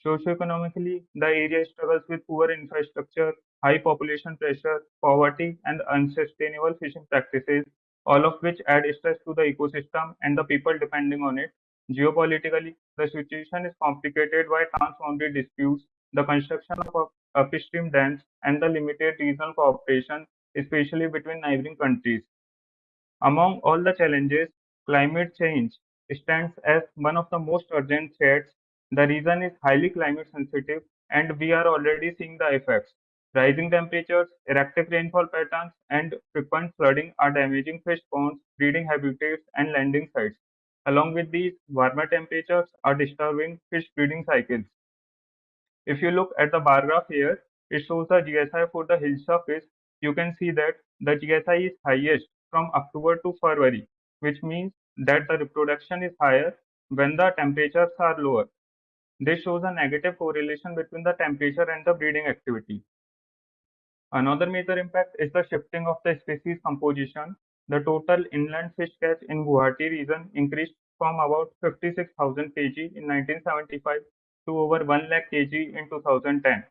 Socioeconomically, the area struggles with poor infrastructure, high population pressure, poverty, and unsustainable fishing practices, all of which add stress to the ecosystem and the people depending on it. Geopolitically, the situation is complicated by transboundary disputes, the construction of upstream dams, and the limited regional cooperation, especially between neighboring countries. Among all the challenges, climate change stands as one of the most urgent threats. The region is highly climate sensitive, and we are already seeing the effects. Rising temperatures, erratic rainfall patterns, and frequent flooding are damaging fish ponds, breeding habitats, and landing sites. Along with these, warmer temperatures are disturbing fish breeding cycles. If you look at the bar graph here, it shows the GSI for the Hilsa fish. You can see that the GSI is highest from October to February, which means that the reproduction is higher when the temperatures are lower. This shows a negative correlation between the temperature and the breeding activity. Another major impact is the shifting of the species composition. The total inland fish catch in Guwahati region increased from about 56,000 kg in 1975 to over 1 lakh kg in 2010.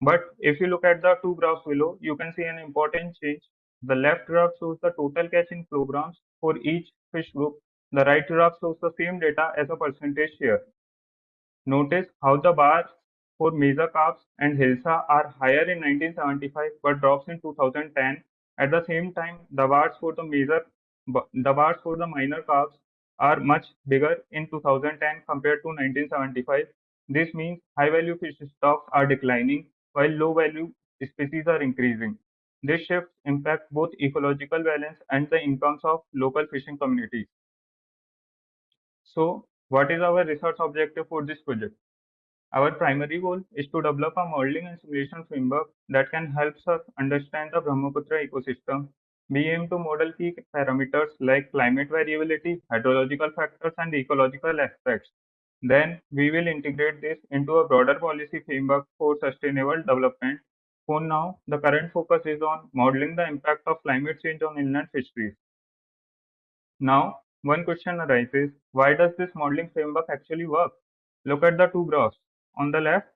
But if you look at the two graphs below, you can see an important change. The left graph shows the total catch in kilograms for each fish group. The right graph shows the same data as a percentage share. Notice how the bars for major calves and Hilsa are higher in 1975 but drops in 2010. At the same time, the bars for the minor calves are much bigger in 2010 compared to 1975. This means high value fish stocks are declining while low value species are increasing. This shift impacts both ecological balance and the incomes of local fishing communities. So, what is our research objective for this project? Our primary goal is to develop a modeling and simulation framework that can help us understand the Brahmaputra ecosystem. We aim to model key parameters like climate variability, hydrological factors, and ecological aspects. Then we will integrate this into a broader policy framework for sustainable development. For now, the current focus is on modeling the impact of climate change on inland fisheries. Now, one question arises, why does this modeling framework actually work? Look at the two graphs. On the left,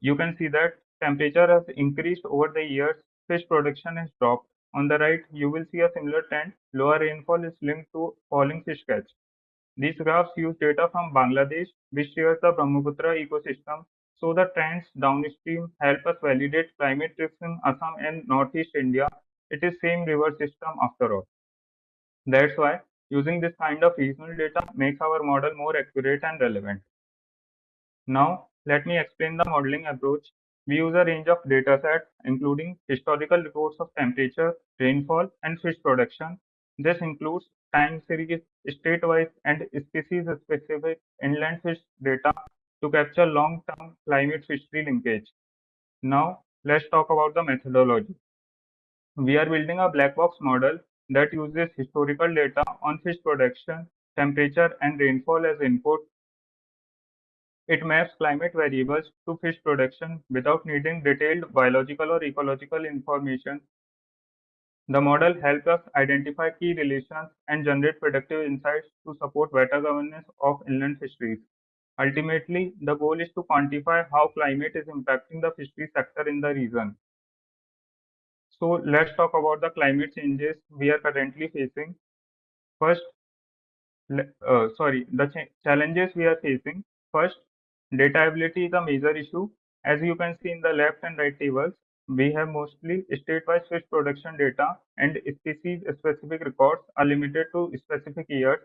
you can see that temperature has increased over the years, fish production has dropped. On the right, you will see a similar trend. Lower rainfall is linked to falling fish catch. These graphs use data from Bangladesh, which shares the Brahmaputra ecosystem, so the trends downstream help us validate climate risks in Assam and Northeast India. It is same river system after all. That's why using this kind of regional data makes our model more accurate and relevant. Now, let me explain the modeling approach. We use a range of data sets, including historical reports of temperature, rainfall, and fish production. This includes time series, state-wise, and species-specific inland fish data to capture long-term climate fishery linkage. Now, let's talk about the methodology. We are building a black box model that uses historical data on fish production, temperature, and rainfall as input. It maps climate variables to fish production without needing detailed biological or ecological information. The model helps us identify key relations and generate predictive insights to support better governance of inland fisheries. Ultimately, the goal is to quantify how climate is impacting the fishery sector in the region. So let's talk about the climate changes we are currently facing. First, the challenges we are facing. First, data ability is a major issue. As you can see in the left and right tables, we have mostly state-wise fish production data and species-specific records are limited to specific years.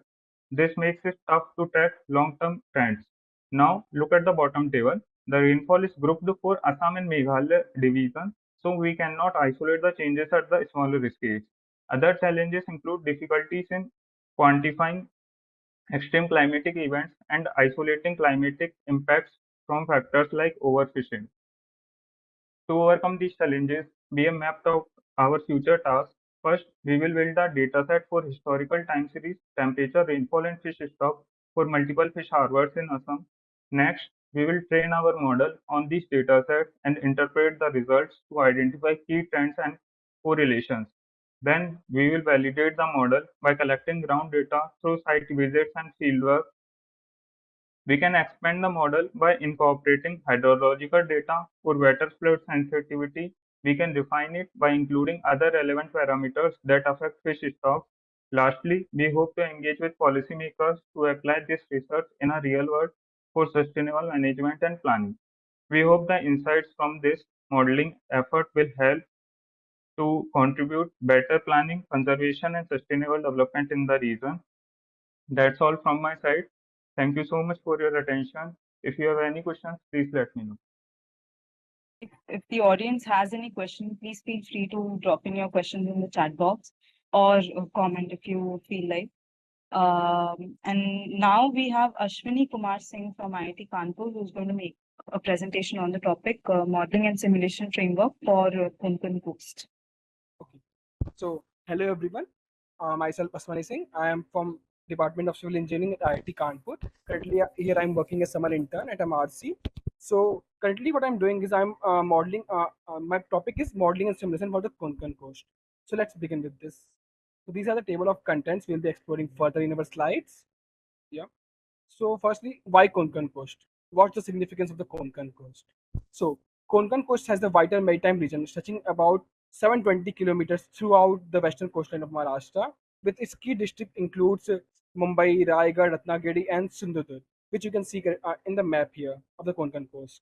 This makes it tough to track long-term trends. Now, look at the bottom table. The rainfall is grouped for Assam and Meghalaya division, so we cannot isolate the changes at the smaller scales. Other challenges include difficulties in quantifying extreme climatic events, and isolating climatic impacts from factors like overfishing. To overcome these challenges, we have mapped out our future tasks. First, we will build a dataset for historical time series, temperature, rainfall, and fish stock for multiple fish harbors in Assam. Next, we will train our model on these datasets and interpret the results to identify key trends and correlations. Then, we will validate the model by collecting ground data through site visits and fieldwork. We can expand the model by incorporating hydrological data for water flood sensitivity. We can refine it by including other relevant parameters that affect fish stocks. Lastly, we hope to engage with policymakers to apply this research in a real world for sustainable management and planning. We hope the insights from this modeling effort will help to contribute better planning, conservation, and sustainable development in the region. That's all from my side. Thank you so much for your attention. If you have any questions, please let me know. If the audience has any question, please feel free to drop in your questions in the chat box or comment if you feel like. And now we have Ashwini Kumar Singh from IIT Kanpur, who's going to make a presentation on the topic modeling and simulation framework for Konkan Coast. Okay. So, hello everyone. Myself Ashwani Singh. I am from Department of Civil Engineering at IIT Kanpur. Currently, here I'm working as summer intern at MRC. So, currently, what I'm doing is I'm modeling. My topic is modeling and simulation for the Konkan Coast. So, let's begin with this. So, these are the table of contents we'll be exploring further in our slides. Yeah. So, firstly, why Konkan Coast? What's the significance of the Konkan Coast? So, Konkan Coast has the vital maritime region stretching about 720 kilometers throughout the western coastline of Maharashtra, with its key district includes Mumbai, Raigad, Ratnagiri, and Sindhudurg, which you can see in the map here of the Konkan Coast.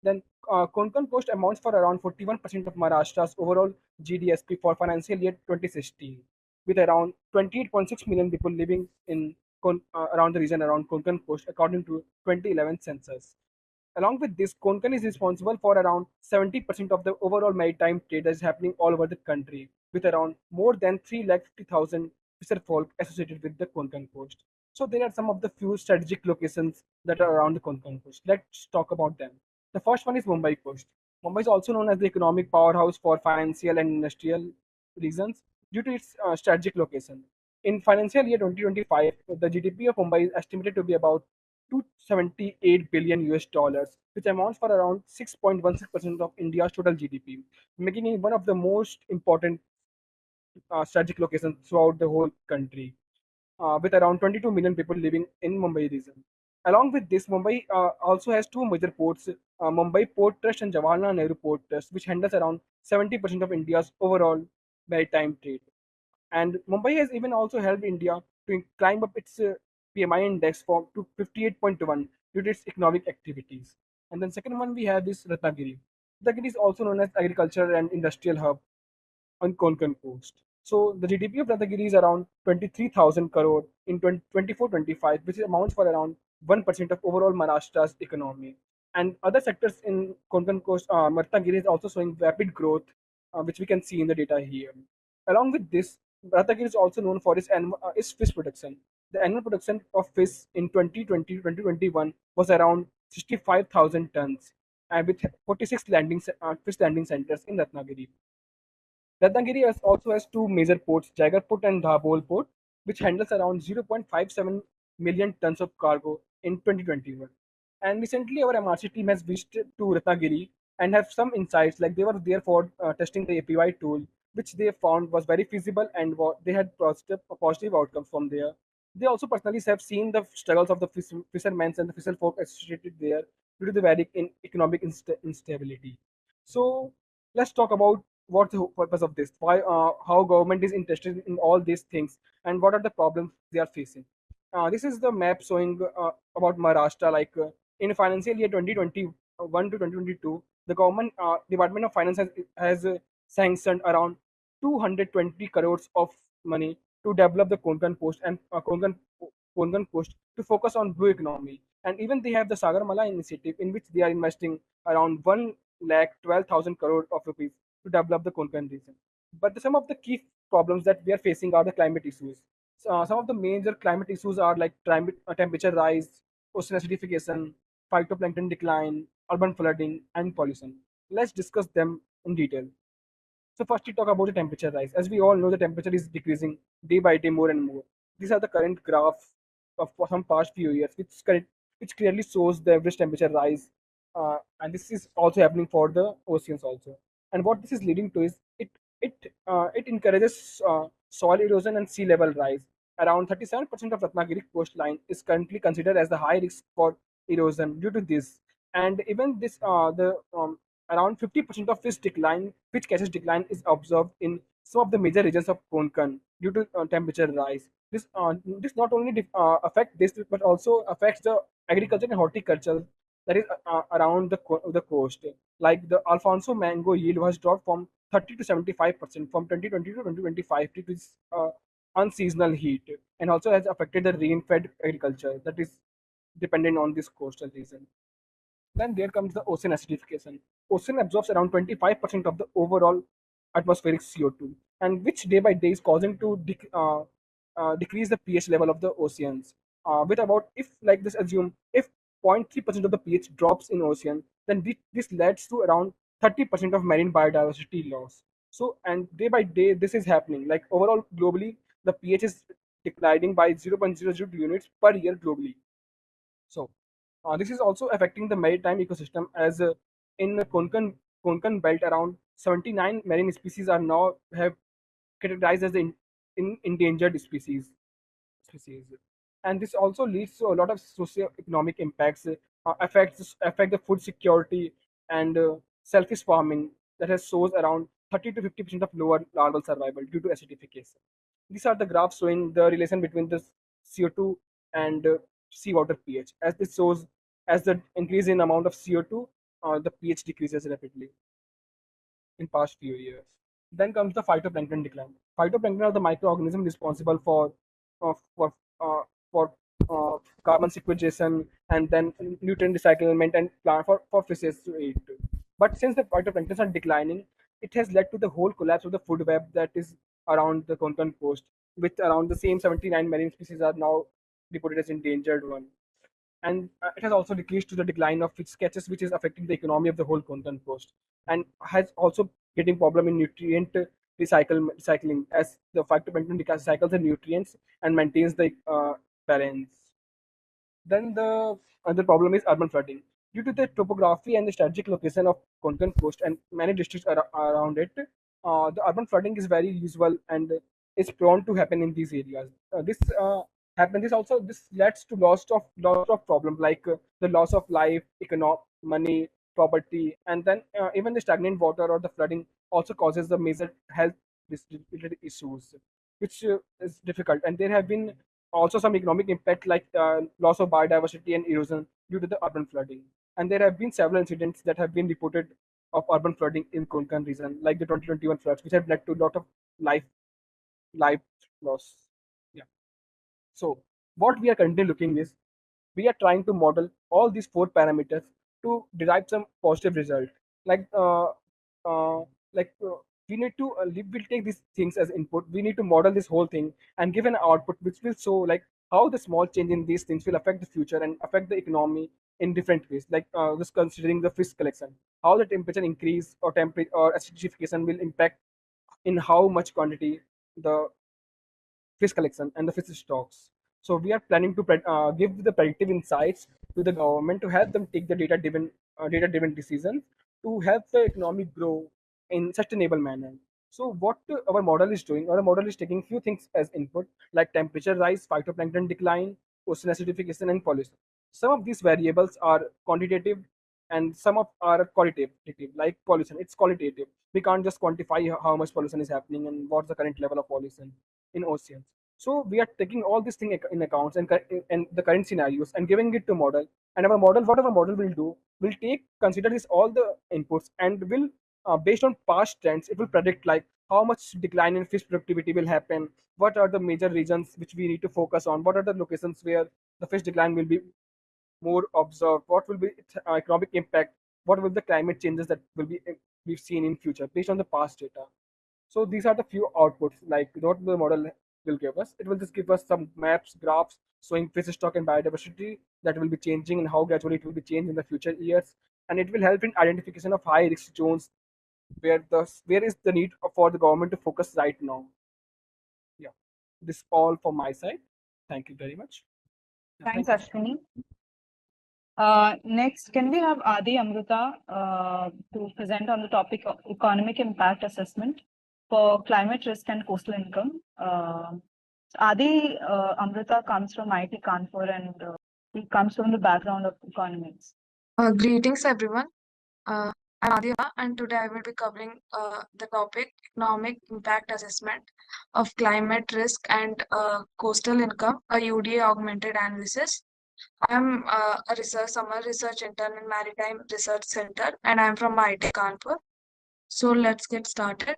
Then Konkan Coast amounts for around 41% of Maharashtra's overall GDSP for financial year 2016, with around 28.6 million people living in around the region around Konkan Coast, according to 2011 census. Along with this, Konkan is responsible for around 70% of the overall maritime trade that is happening all over the country, with around more than 350,000 fisher folk associated with the Konkan Coast. So there are some of the few strategic locations that are around the Konkan Coast. Let's talk about them. The first one is Mumbai Coast. Mumbai is also known as the economic powerhouse for financial and industrial reasons due to its strategic location. In financial year 2025, the GDP of Mumbai is estimated to be about 278 billion US dollars, which amounts for around 6.16% of India's total GDP, making it one of the most important strategic locations throughout the whole country, with around 22 million people living in Mumbai region. Along with this, Mumbai also has two major ports, Mumbai Port Trust and Jawaharlal Nehru Port Trust, which handles around 70% of India's overall maritime trade. And Mumbai has even also helped India to climb up its PMI index to 58.1 due to its economic activities. And then second one we have is Ratnagiri. Ratnagiri is also known as agricultural and industrial hub on Konkan coast. So the GDP of Ratnagiri is around 23,000 crore in 24-25, which amounts for around 1% of overall Maharashtra's economy. And other sectors in Konkan coast, Ratnagiri is also showing rapid growth, which we can see in the data here. Along with this, Ratnagiri is also known for its fish production. The annual production of fish in 2020-2021 was around 65,000 tons, and with 46 fish landing centers in Ratnagiri. Ratnagiri also has two major ports, Jaigarh Port and Dabhol Port, which handles around 0.57 million tons of cargo in 2021. And recently, our MRC team has visited to Ratnagiri and have some insights, like they were there for testing the APY tool, which they found was very feasible and they had positive outcomes from there. They also personally have seen the struggles of the fishermen and the fisher folk associated there due to the very economic instability. So let's talk about what's the purpose of this, why, how government is interested in all these things, and what are the problems they are facing. This is the map showing about Maharashtra. Like in financial year 2021 to 2022, the government Department of Finance has sanctioned around 220 crores of money to develop the Konkan Coast and Konkan Coast to focus on blue economy. And even they have the Sagarmala initiative in which they are investing around 1,12,000 crore of rupees to develop the Konkan region. But some of the key problems that we are facing are the climate issues. Some of the major climate issues are like temperature rise, ocean acidification, phytoplankton decline, urban flooding, and pollution. Let's discuss them in detail. So first we talk about the temperature rise. As we all know, the temperature is decreasing day by day more and more. These are the current graph of for some past few years, which clearly shows the average temperature rise, and this is also happening for the oceans also. And what this is leading to is it encourages soil erosion and sea level rise. Around 37% of Ratnagiri coastline is currently considered as the high risk for erosion due to this. And even this, the around 50% of fish catches decline is observed in some of the major regions of Konkan due to temperature rise. This not only affect this, but also affects the agriculture and horticulture that is around the coast. Like the Alfonso mango yield was dropped from 30 to 75% from 2020 to 2025 due to this unseasonal heat, and also has affected the rain-fed agriculture that is dependent on this coastal region. Then there comes the ocean acidification. Ocean absorbs around 25% of the overall atmospheric CO2, and which day by day is causing to decrease the pH level of the oceans. With about, if like this assume, if 0.3% of the pH drops in ocean, then this leads to around 30% of marine biodiversity loss. So, and day by day, this is happening. Like overall, globally, the pH is declining by 0.002 units per year globally. So, this is also affecting the maritime ecosystem as in the Konkan belt, around 79 marine species are now have categorized as endangered species. And this also leads to a lot of socio-economic impacts, affect the food security and selfish farming that has shows around 30 to 50% of lower larval survival due to acidification. These are the graphs showing the relation between the CO2 and seawater pH. As this shows, as the increase in amount of CO2, the pH decreases rapidly in past few years. Then comes the phytoplankton decline. Phytoplankton are the microorganisms responsible uh, for uh, for carbon sequestration and then nutrient recyclement and plant for fishes to eat. But since the phytoplanktons are declining, it has led to the whole collapse of the food web that is around the Konkan coast, with around the same 79 marine species are now reported as endangered one. And it has also decreased to the decline of fish catches, which is affecting the economy of the whole Konkan coast, and has also getting problem in nutrient recycling, as the phytoplankton recycles the nutrients and maintains the balance. Then the other problem is urban flooding. Due to the topography and the strategic location of Konkan coast and many districts around it, the urban flooding is very usual and is prone to happen in these areas. This leads to lots of problems like the loss of life, money, property, and then even the stagnant water or the flooding also causes the major health related issues, which is difficult. And there have been also some economic impact like loss of biodiversity and erosion due to the urban flooding. And there have been several incidents that have been reported of urban flooding in Konkan region, like the 2021 floods, which have led to a lot of life life loss. Yeah. So what we are currently looking is we are trying to model all these four parameters to derive some positive result. Like uh, we need to we'll take these things as input. We need to model this whole thing and give an output which will show like how the small change in these things will affect the future and affect the economy in different ways. Like just considering the fish collection, how the temperature increase or temperature or acidification will impact in how much quantity the fish collection and the fish stocks. So we are planning to give the predictive insights to the government to help them take the data-driven decisions to help the economy grow in sustainable manner. So what our model is doing, our model is taking few things as input like temperature rise, phytoplankton decline, ocean acidification, and pollution. Some of these variables are quantitative and some of are qualitative, like pollution. It's qualitative. We can't just quantify how much pollution is happening and what's the current level of pollution in oceans. So we are taking all these things in accounts and the current scenarios and giving it to model. And our model, whatever model will do, will take consider this all the inputs and will based on past trends, it will predict like how much decline in fish productivity will happen. What are the major regions which we need to focus on? What are the locations where the fish decline will be more observed? What will be its economic impact? What will the climate changes that will be we've seen in future based on the past data? So these are the few outputs like what the model will give us. It will just give us some maps, graphs showing fish stock and biodiversity that will be changing and how gradually it will be changed in the future years. And it will help in identification of high risk zones where is the need for the government to focus right now. Yeah, this all from my side. Thank you very much. Thanks, Thank you. Ashwini. Next, can we have Adi Amrita to present on the topic of economic impact assessment for climate risk and coastal income? Adi Amrita comes from IIT Kanpur and he comes from the background of economics. Greetings, everyone. I'm Adya, and today I will be covering the topic economic impact assessment of climate risk and coastal income, a UDA augmented analysis. I'm a summer research intern in Maritime Research Center, and I'm from IIT Kanpur. So let's get started.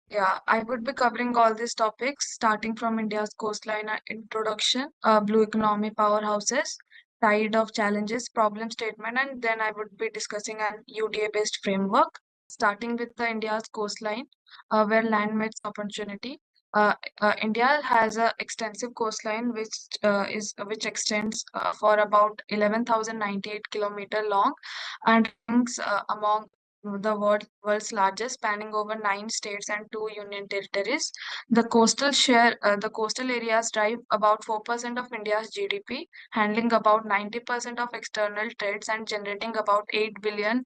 Yeah, I would be covering all these topics, starting from India's coastline introduction, blue economy powerhouses, tide of challenges, problem statement, and then I would be discussing an UDA-based framework, starting with the India's coastline, where land meets opportunity. India has an extensive coastline which extends for about 11,098 kilometer long and ranks among the world's largest, spanning over 9 states and 2 union territories. The coastal areas drive about 4% of India's GDP, handling about 90% of external trades and generating about 8 billion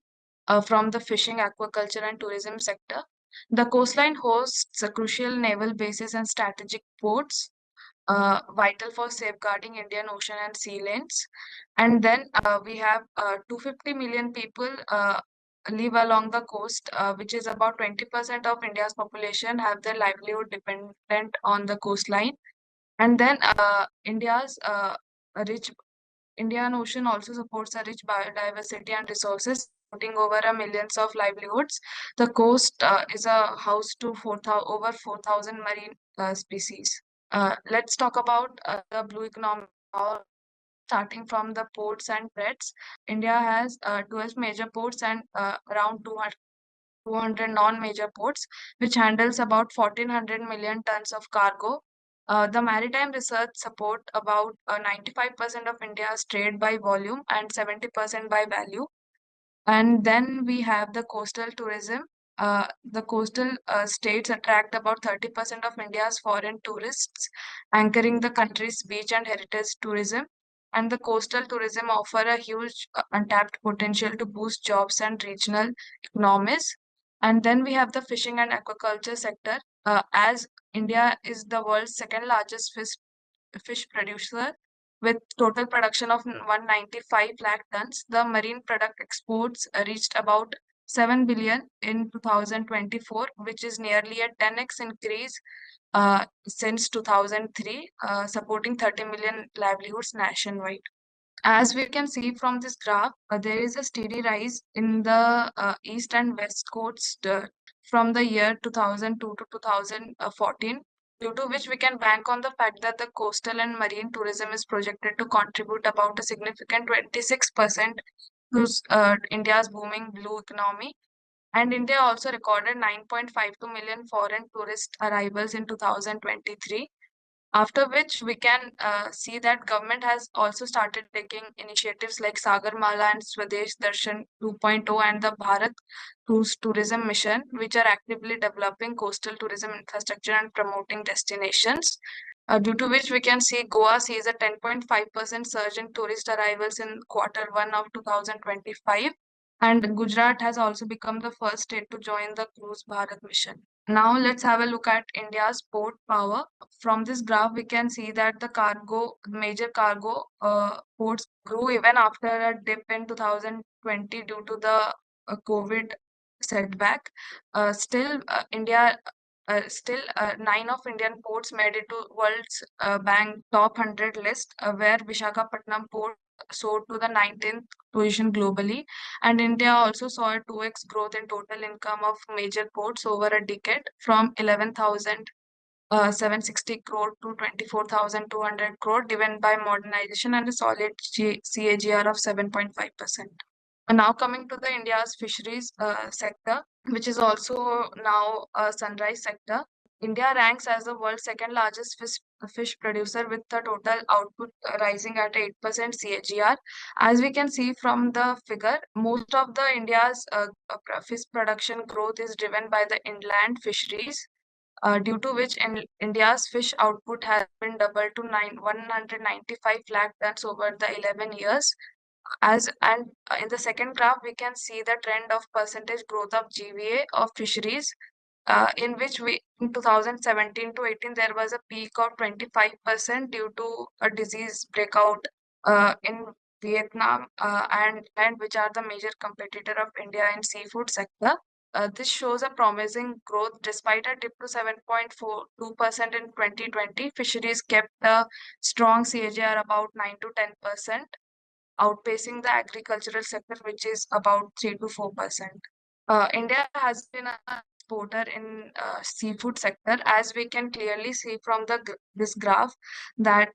from the fishing, aquaculture, and tourism sector. The coastline hosts crucial naval bases and strategic ports, vital for safeguarding Indian Ocean and sea lanes. And then we have 250 million people live along the coast, which is about 20% of India's population have their livelihood dependent on the coastline. And then rich Indian Ocean also supports a rich biodiversity and resources, supporting over millions of livelihoods. The coast is a house to over 4,000 marine species. Let's talk about the blue economy. Starting from the ports and trades, India has 12 major ports and around 200 non-major ports, which handles about 1,400 million tons of cargo. The maritime research support about 95% of India's trade by volume and 70% by value. And then we have the coastal tourism. The coastal states attract about 30% of India's foreign tourists, anchoring the country's beach and heritage tourism. And the coastal tourism offer a huge untapped potential to boost jobs and regional economies. And then we have the fishing and aquaculture sector. As India is the world's second largest fish producer, with total production of 195 lakh tons, the marine product exports reached about 7 billion in 2024, which is nearly a 10x increase since 2003, supporting 30 million livelihoods nationwide. As we can see from this graph, there is a steady rise in the east and west coast from the year 2002 to 2014, due to which we can bank on the fact that the coastal and marine tourism is projected to contribute about a significant 26% to India's booming blue economy. And India also recorded 9.52 million foreign tourist arrivals in 2023. After which we can see that government has also started taking initiatives like Sagarmala and Swadesh Darshan 2.0 and the Bharat Cruise Tourism Mission, which are actively developing coastal tourism infrastructure and promoting destinations. Due to which we can see Goa sees a 10.5% surge in tourist arrivals in Q1 of 2025. And Gujarat has also become the first state to join the Cruise Bharat mission. Now let's have a look at India's port power. From this graph, we can see that the major cargo ports grew even after a dip in 2020 due to the COVID setback. Still, 9 of Indian ports made it to World's Bank Top 100 list, where Visakhapatnam port soared to the 19th position globally. And India also saw a 2x growth in total income of major ports over a decade, from 11,760 crore to 24,200 crore, driven by modernization and a solid CAGR of 7.5%. Now coming to the India's fisheries sector, which is also now a sunrise sector. India ranks as the world's second largest fish producer with the total output rising at 8% CAGR. As we can see from the figure, most of the India's fish production growth is driven by the inland fisheries, due to which India's fish output has been doubled to 195 lakh tons over the 11 years. In the second graph, we can see the trend of percentage growth of GVA of fisheries, in which in 2017 to 18 there was a peak of 25% due to a disease breakout in Vietnam and Thailand, which are the major competitor of India in seafood sector. This shows a promising growth despite a dip to 7.42% in 2020. Fisheries kept a strong CAGR about 9 to 10%, outpacing the agricultural sector, which is about 3 to 4%. India has been an exporter in seafood sector, as we can clearly see from this graph that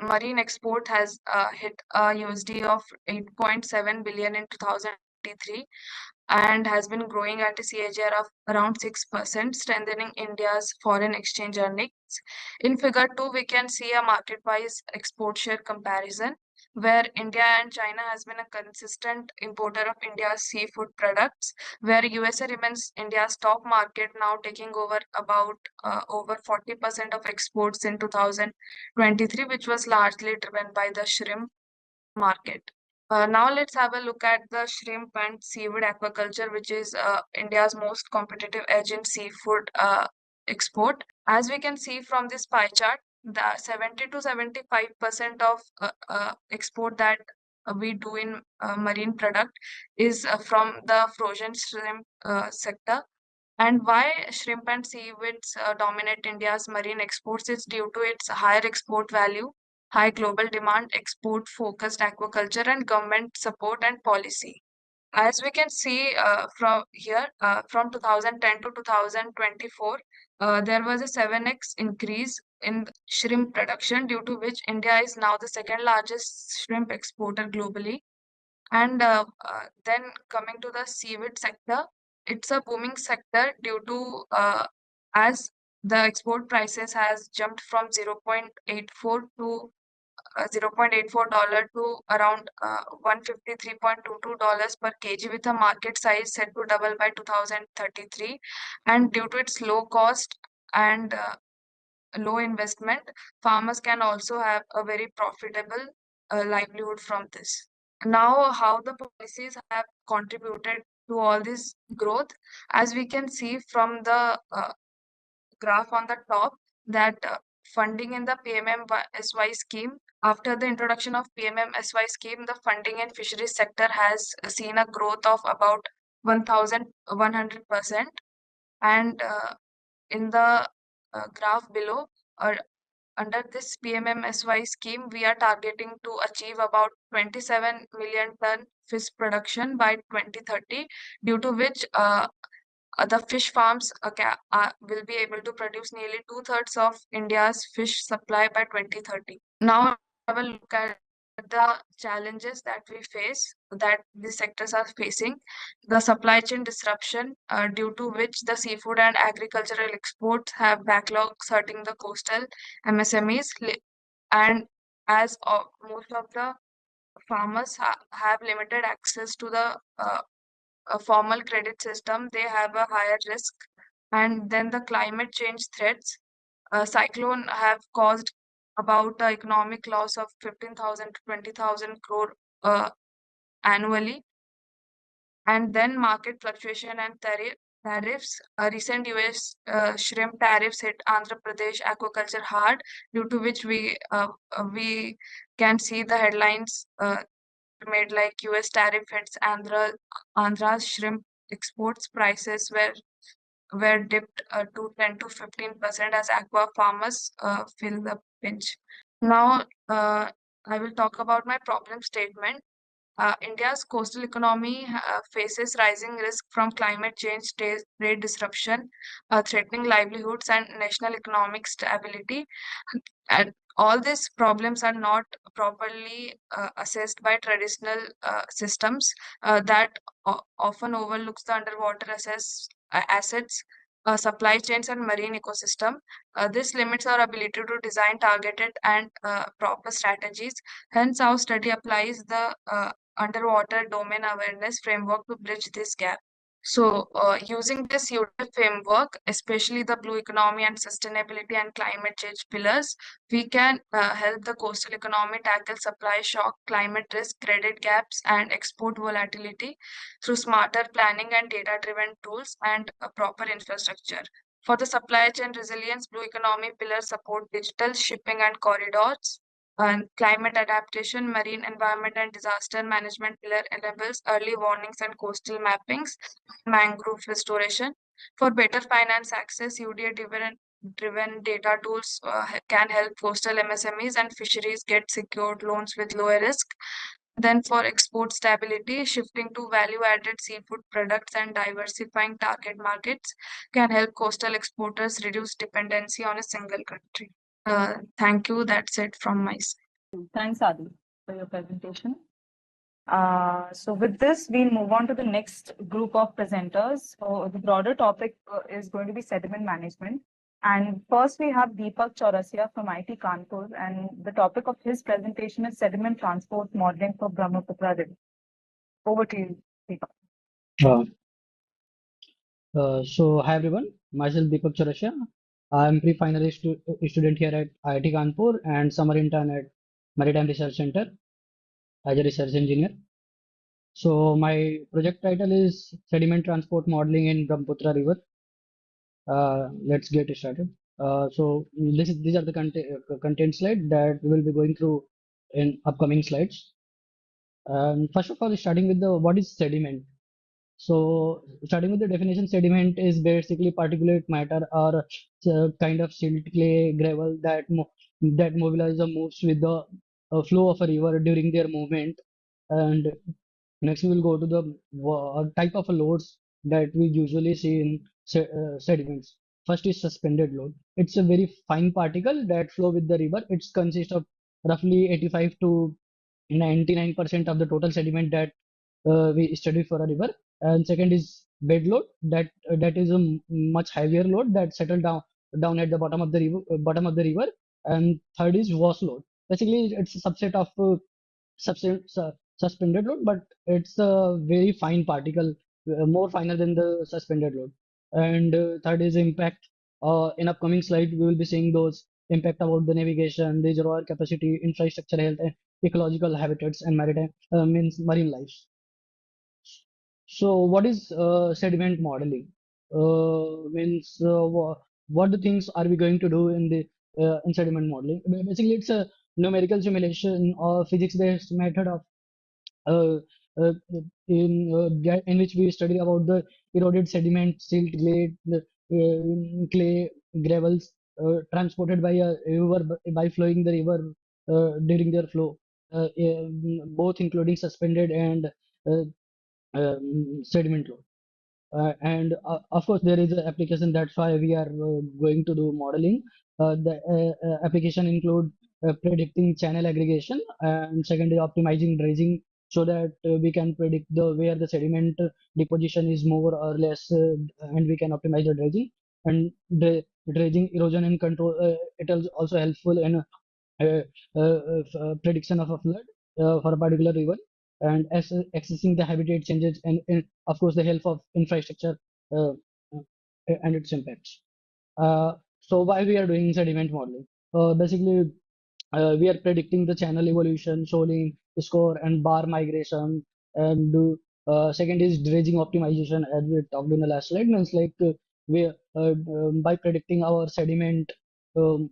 marine export has hit a USD of 8.7 billion in 2023 and has been growing at a CAGR of around 6%, strengthening India's foreign exchange earnings. In figure 2, we can see a market-wise export share comparison, where India and China has been a consistent importer of India's seafood products, where USA remains India's top market, now taking over about over 40% of exports in 2023, which was largely driven by the shrimp market. Now let's have a look at the shrimp and seaweed aquaculture, which is India's most competitive edge in seafood export. As we can see from this pie chart, the 70 to 75% of export that we do in marine product is from the frozen shrimp sector. And why shrimp and seaweeds dominate India's marine exports is due to its higher export value, high global demand, export-focused aquaculture, and government support and policy. As we can see from here, from 2010 to 2024, there was a 7x increase in shrimp production, due to which India is now the second largest shrimp exporter globally. And then coming to the seaweed sector, it's a booming sector due to as the export prices has jumped from 0.84 to $0.84 to around $153.22 per kg, with a market size set to double by 2033. And due to its low cost and low investment, farmers can also have a very profitable livelihood from this. Now, how the policies have contributed to all this growth, as we can see from the graph on the top, that funding in the PMMSY scheme, after the introduction of PMMSY scheme, the funding in fisheries sector has seen a growth of about 1,100%. And in the graph below, under this PMMSY scheme, we are targeting to achieve about 27 million ton fish production by 2030, due to which the fish farms will be able to produce nearly 2/3 of India's fish supply by 2030. Now, I will look at the challenges that we face, that the sectors are facing. The supply chain disruption, due to which the seafood and agricultural exports have backlogs hurting the coastal MSMEs. And as most of the farmers have limited access to the a formal credit system, they have a higher risk. And then the climate change threats. Cyclone have caused about an economic loss of 15,000 to 20,000 crore annually. And then market fluctuation and tariffs. Recent US shrimp tariffs hit Andhra Pradesh aquaculture hard, due to which we can see the headlines made like US tariff hits Andhra's shrimp exports prices were dipped to 10 to 15% as aqua farmers feel the pinch. Now, I will talk about my problem statement. India's coastal economy faces rising risk from climate change, trade disruption, threatening livelihoods, and national economic stability. And all these problems are not properly assessed by traditional systems that often overlooks the underwater assets. supply chains and marine ecosystem. This limits our ability to design targeted and proper strategies. Hence, our study applies the underwater domain awareness framework to bridge this gap. So, using this UDA framework, especially the blue economy and sustainability and climate change pillars, we can help the coastal economy tackle supply shock, climate risk, credit gaps, and export volatility through smarter planning and data-driven tools and a proper infrastructure. For the supply chain resilience, blue economy pillars support digital shipping and corridors, and climate adaptation, marine environment and disaster management pillar enables early warnings and coastal mappings, mangrove restoration. For better finance access, UDA driven data tools can help coastal MSMEs and fisheries get secured loans with lower risk. Then for export stability, shifting to value-added seafood products and diversifying target markets can help coastal exporters reduce dependency on a single country. Thank you. That's it from my side. Thanks, Adi, for your presentation. So with this, we'll move on to the next group of presenters. So the broader topic is going to be sediment management. And first, we have Deepak Chaurasia from IIT Kanpur, and the topic of his presentation is sediment transport modeling for Brahmaputra River. Over to you, Deepak. So hi everyone, myself Deepak Chaurasia. I'm pre-finalist student here at IIT Kanpur and summer intern at Maritime Research Center as a research engineer. So my project title is Sediment Transport Modeling in Brahmaputra River. Let's get started. So these are the content slide that we will be going through in upcoming slides. First of all, starting with the what is sediment. So starting with the definition, sediment is basically particulate matter or kind of silt, clay, gravel that mobilize or moves with the flow of a river during their movement. And next we will go to the type of loads that we usually see in sediments. First is suspended load. It's a very fine particle that flow with the river. It consists of roughly 85 to 99% of the total sediment that we study for a river. And second is bed load, that is a much heavier load that settle down at the bottom of the river. And third is wash load. Basically, it's a subset of suspended load, but it's a very fine particle, more finer than the suspended load. And third is impact. In upcoming slide, we will be seeing those impact about the navigation, reservoir capacity, infrastructure health, and ecological habitats and maritime means marine life. So what is sediment modeling? What the things are we going to do in the in sediment modeling? Basically, it's a numerical simulation or physics-based method of uh, uh, in which we study about the eroded sediment, silt, clay, gravels transported by a river by flowing the river during their flow, both including suspended and sediment load. And of course, there is an application. That's why we are going to do modeling. The application include predicting channel aggregation, and second is optimizing dredging so that we can predict where the sediment deposition is more or less, and we can optimize the dredging. And dredging erosion and control. It is also helpful in prediction of a flood for a particular river, and accessing the habitat changes, and of course the health of infrastructure uh, and its impacts. So why we are doing sediment modeling? Basically, we are predicting the channel evolution, shoaling, score, and bar migration. And second is dredging optimization, as we talked in the last slide. Means like by predicting our sediment, um,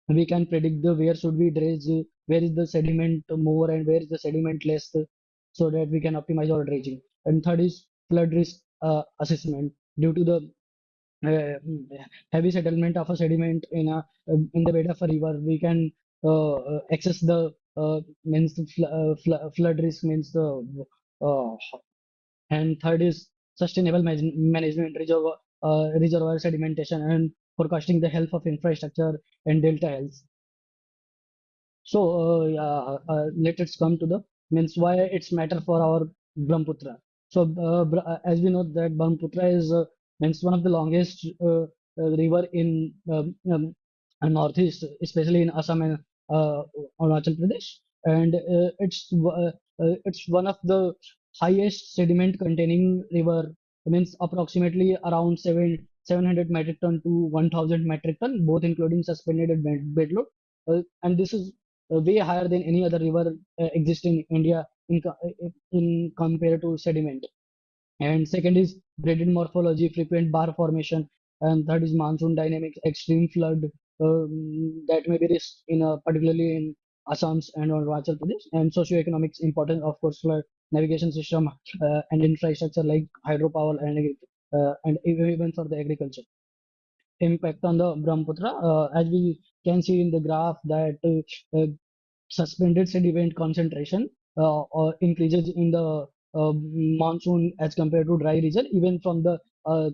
we can predict the where should we dredge, where is the sediment more and where is the sediment less, so that we can optimize our dredging. And third is flood risk assessment. Due to the uh, heavy settlement of a sediment in the bed of a river, we can access the means flood risk means the uh, and third is sustainable management, reservoir sedimentation, and forecasting the health of infrastructure and delta health. So let us come to the means why it's matter for our Brahmaputra. So as we know that Brahmaputra is It's one of the longest river in northeast, especially in Assam and Arunachal Pradesh, and it's one of the highest sediment containing river. Means approximately around 700 metric ton to 1000 metric ton, both including suspended and bed load. And this is way higher than any other river existing in India in compared to sediment. And second is gradient morphology, frequent bar formation, and third is monsoon dynamics, extreme flood that may be risk in particularly in Assam's and Arunachal Pradesh, and socioeconomics importance, of course, flood navigation system and infrastructure like hydropower and even for the agriculture. Impact on the Brahmaputra, as we can see in the graph that suspended sediment concentration increases in the monsoon as compared to dry region, even from the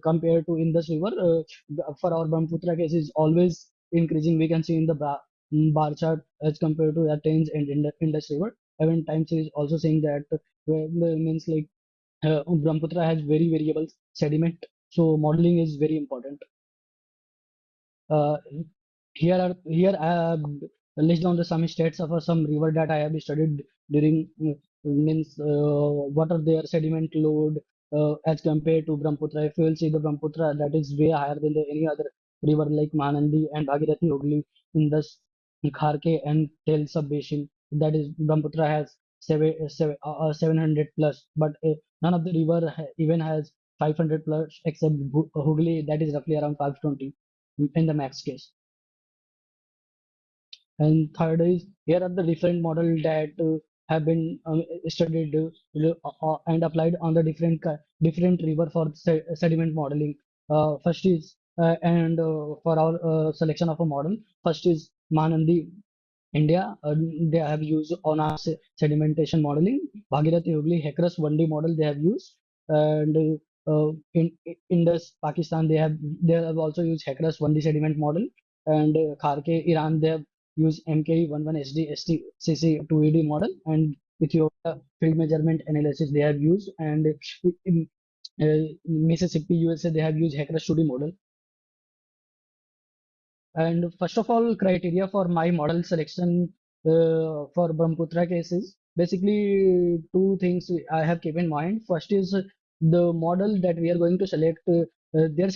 compared to Indus River. For our Brahmaputra case is always increasing. We can see in the bar chart as compared to Athens and Indus River. Even time series also saying that means like Brahmaputra has very variable sediment, so modeling is very important. Uh, here I have list down the some states of some river that I have studied during means what are their sediment load as compared to Brahmaputra. If you will see the Brahmaputra, that is way higher than any other river like Mahanandi and Bhagirathi, Hooghly, Indus, Kharke and Tel sub basin. That is Brahmaputra has 700 plus, but none of the river even has 500 plus except Hooghly, that is roughly around 520 in the max case. And third is here are the different models that have been studied and applied on the different river for sediment modeling. First is and for our selection of a model, first is Manandi India. They have used on our sedimentation modeling. Bhagirathi Hooghly Hecrus 1D model they have used, and in Indus Pakistan they have also used Hecrus 1D sediment model, and Kharke Iran they have used MKE11 SD STCC 2ED model, and Ethiopia field measurement analysis they have used, and in Mississippi USA they have used Hecrus 2D model. And first of all, criteria for my model selection for Brahmaputra cases, basically two things I have kept in mind. First is the model that we are going to select, their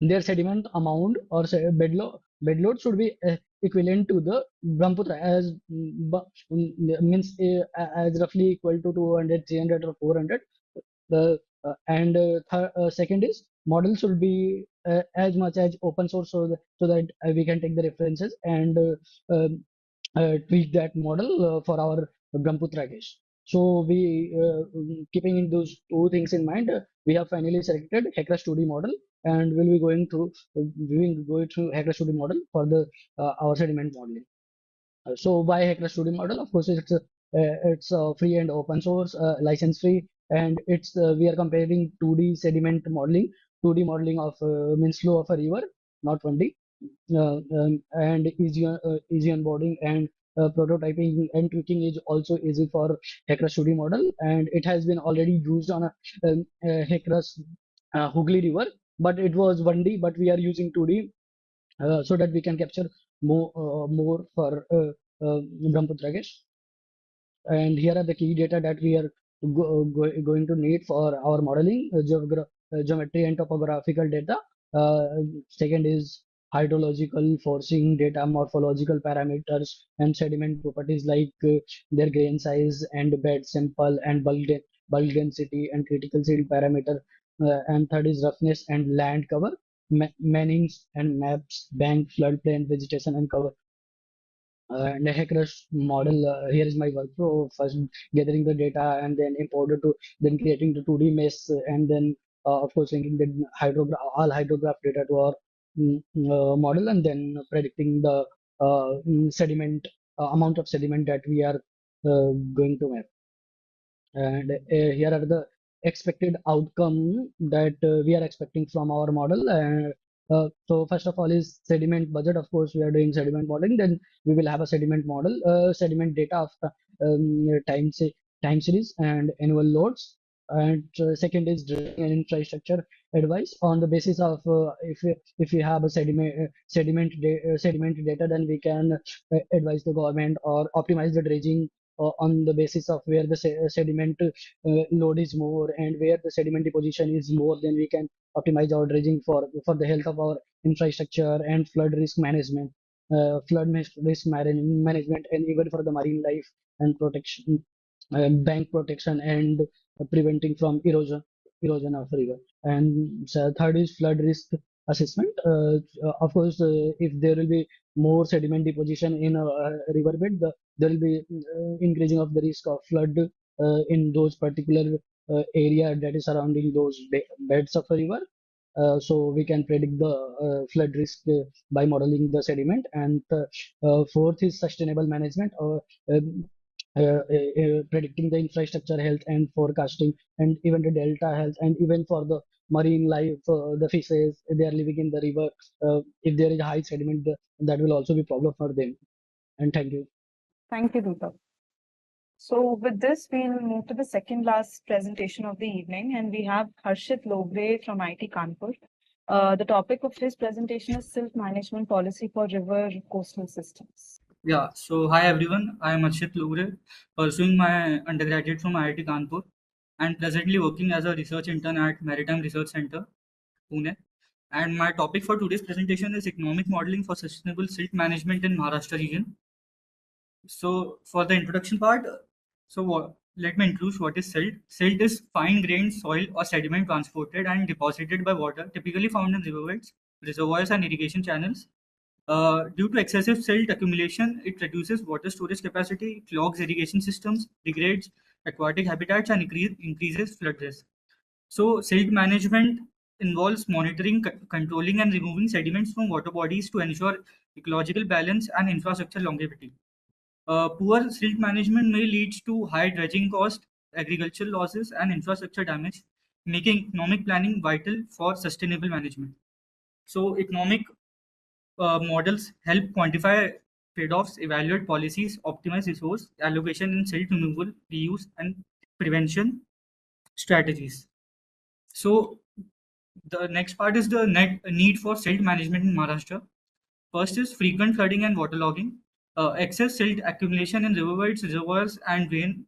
their sediment amount or bed load should be equivalent to the Brahmaputra as means as roughly equal to 200, 300 or 400. The second is model should be as much as open source so that we can take the references and tweak that model for our Brahmaputra case. So we keeping in those two things in mind, we have finally selected Hecrus 2D model, and we'll be going through Hecrus 2D model for the our sediment modeling. So why Hecrus 2D model? Of course, it's free and open source, license free, and it's we are comparing 2D sediment modeling, 2D modeling of means flow of a river, not 1D, and easy onboarding and prototyping and tweaking is also easy for Hecrus 2D model, and it has been already used on a Hecrus Hooghly River, but it was 1D, but we are using 2D so that we can capture more for Brahmaputra case. And here are the key data that we are going to need for our modeling: geometry and topographical data. Second is hydrological forcing data, morphological parameters, and sediment properties like their grain size and bed sample and bulk density and critical seed parameter. And third is roughness and land cover, mannings and maps, bank, floodplain, vegetation, and cover. And a Hecrus model, here is my workflow: first gathering the data and then imported to, then creating the 2D mesh, and then of course linking the all hydrograph data to our model, and then predicting the sediment amount of sediment that we are going to map. And here are the expected outcome that we are expecting from our model. And so first of all is sediment budget. Of course, we are doing sediment modeling. Then we will have a sediment model, sediment data of time series and annual loads. And second is drilling and infrastructure advice on the basis of if we have a sediment data, then we can advise the government or optimize the dredging on the basis of where the sediment load is more and where the sediment deposition is more. Then we can optimize our dredging for the health of our infrastructure and flood risk management, management, and even for the marine life and protection, bank protection, and preventing from erosion of river. And so third is flood risk assessment. Of course, if there will be more sediment deposition in a riverbed, there will be increasing of the risk of flood in those particular area that is surrounding those beds of a river. So we can predict the flood risk by modeling the sediment. And fourth is sustainable management, um, predicting the infrastructure health and forecasting, and even the delta health, and even for the marine life, the fishes, they are living in the river. If there is high sediment, that will also be problem for them. And thank you. Thank you, Deepak. So with this, we'll move to the second last presentation of the evening, and we have Harshit Logre from IIT Kanpur. The topic of his presentation is Silt Management Policy for River Coastal Systems. Yeah, so hi everyone, I am Harshit Logre, pursuing my undergraduate from IIT Kanpur and presently working as a research intern at Maritime Research Center, Pune. And my topic for today's presentation is Economic Modeling for Sustainable Silt Management in Maharashtra region. So for the introduction part, let me introduce what is silt. Silt is fine-grained soil or sediment transported and deposited by water, typically found in riverbeds, reservoirs, and irrigation channels. Due to excessive silt accumulation, it reduces water storage capacity, clogs irrigation systems, degrades aquatic habitats, and increases flood risk. So silt management involves monitoring, controlling, and removing sediments from water bodies to ensure ecological balance and infrastructure longevity. Poor silt management may lead to high dredging costs, agricultural losses, and infrastructure damage, making economic planning vital for sustainable management. So economic models help quantify trade-offs, evaluate policies, optimize resource allocation in silt removal, reuse, and prevention strategies. So the next part is the need for silt management in Maharashtra. First is frequent flooding and waterlogging. Excess silt accumulation in riverbeds, reservoirs, and rain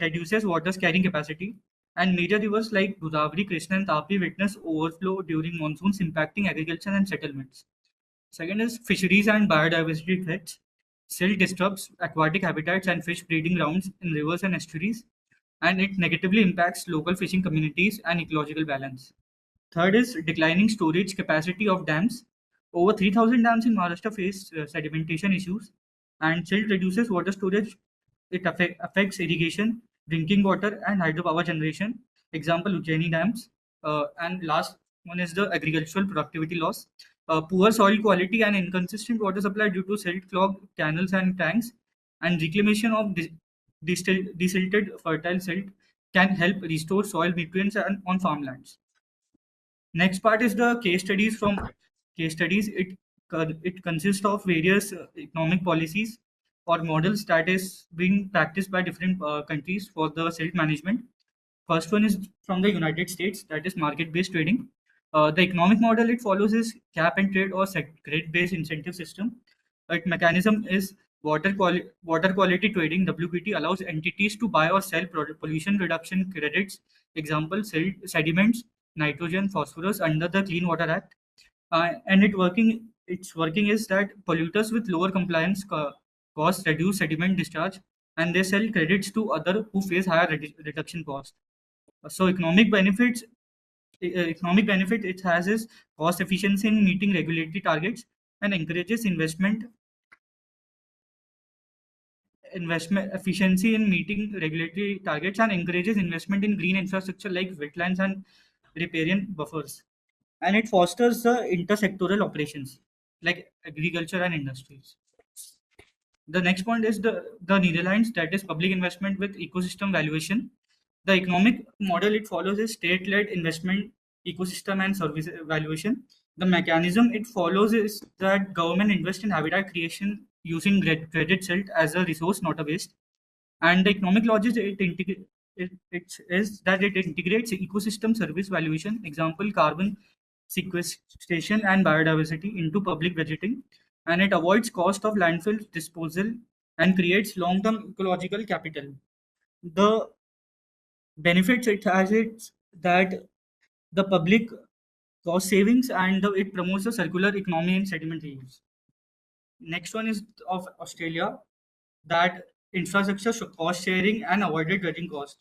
reduces water's carrying capacity. And major rivers like Godavari, Krishna, and Tapi witness overflow during monsoons, impacting agriculture and settlements. Second is fisheries and biodiversity threats. Silt disrupts aquatic habitats and fish breeding grounds in rivers and estuaries, and it negatively impacts local fishing communities and ecological balance. Third is declining storage capacity of dams. Over 3,000 dams in Maharashtra face sedimentation issues, and silt reduces water storage. It affects irrigation, drinking water, and hydropower generation. Example, Ujjaini dams. And last one is the agricultural productivity loss. Poor soil quality and inconsistent water supply due to silt clogged canals and tanks, and reclamation of desilted fertile silt can help restore soil nutrients on farmlands. Next part is the case studies from case studies. It consists of various economic policies or models that is being practiced by different countries for the silt management. First one is from the United States, that is market-based trading. The economic model it follows is cap and trade or grid-based incentive system. Its mechanism is water quality trading. WQT allows entities to buy or sell pollution reduction credits. Example, sediments, nitrogen, phosphorus under the Clean Water Act. And its working is that polluters with lower compliance costs reduce sediment discharge, and they sell credits to other who face higher reduction cost. So economic benefit it has is cost efficiency in meeting regulatory targets, and encourages investment efficiency in meeting regulatory targets, and encourages investment in green infrastructure like wetlands and riparian buffers. And it fosters the intersectoral operations like agriculture and industries. The next point is the Netherlands, that is public investment with ecosystem valuation. The economic model it follows is state-led investment, ecosystem, and service valuation. The mechanism it follows is that government invests in habitat creation using credit silt as a resource, not a waste. And the economic logic is that it integrates ecosystem service valuation, example carbon sequestration and biodiversity into public budgeting, and it avoids cost of landfill disposal and creates long-term ecological capital. The benefits it has is that the public cost savings and it promotes the circular economy and sediment reuse. Next one is of Australia, that infrastructure cost sharing and avoided dredging cost.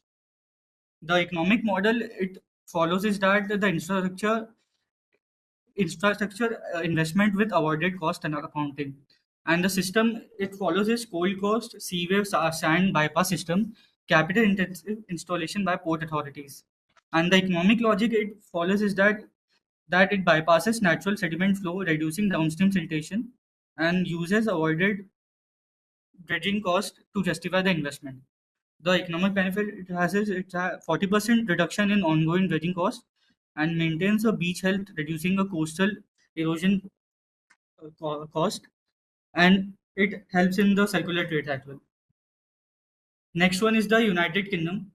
The economic model it follows is that the infrastructure investment with avoided cost and accounting, and the system it follows is coal cost, seaway sand bypass system, capital intensive installation by port authorities. And the economic logic it follows is that it bypasses natural sediment flow, reducing downstream siltation, and uses avoided dredging cost to justify the investment. The economic benefit it has is it's a 40% reduction in ongoing dredging cost and maintains a beach health, reducing a coastal erosion cost, and it helps in the circular trade as well. Next one is the United Kingdom,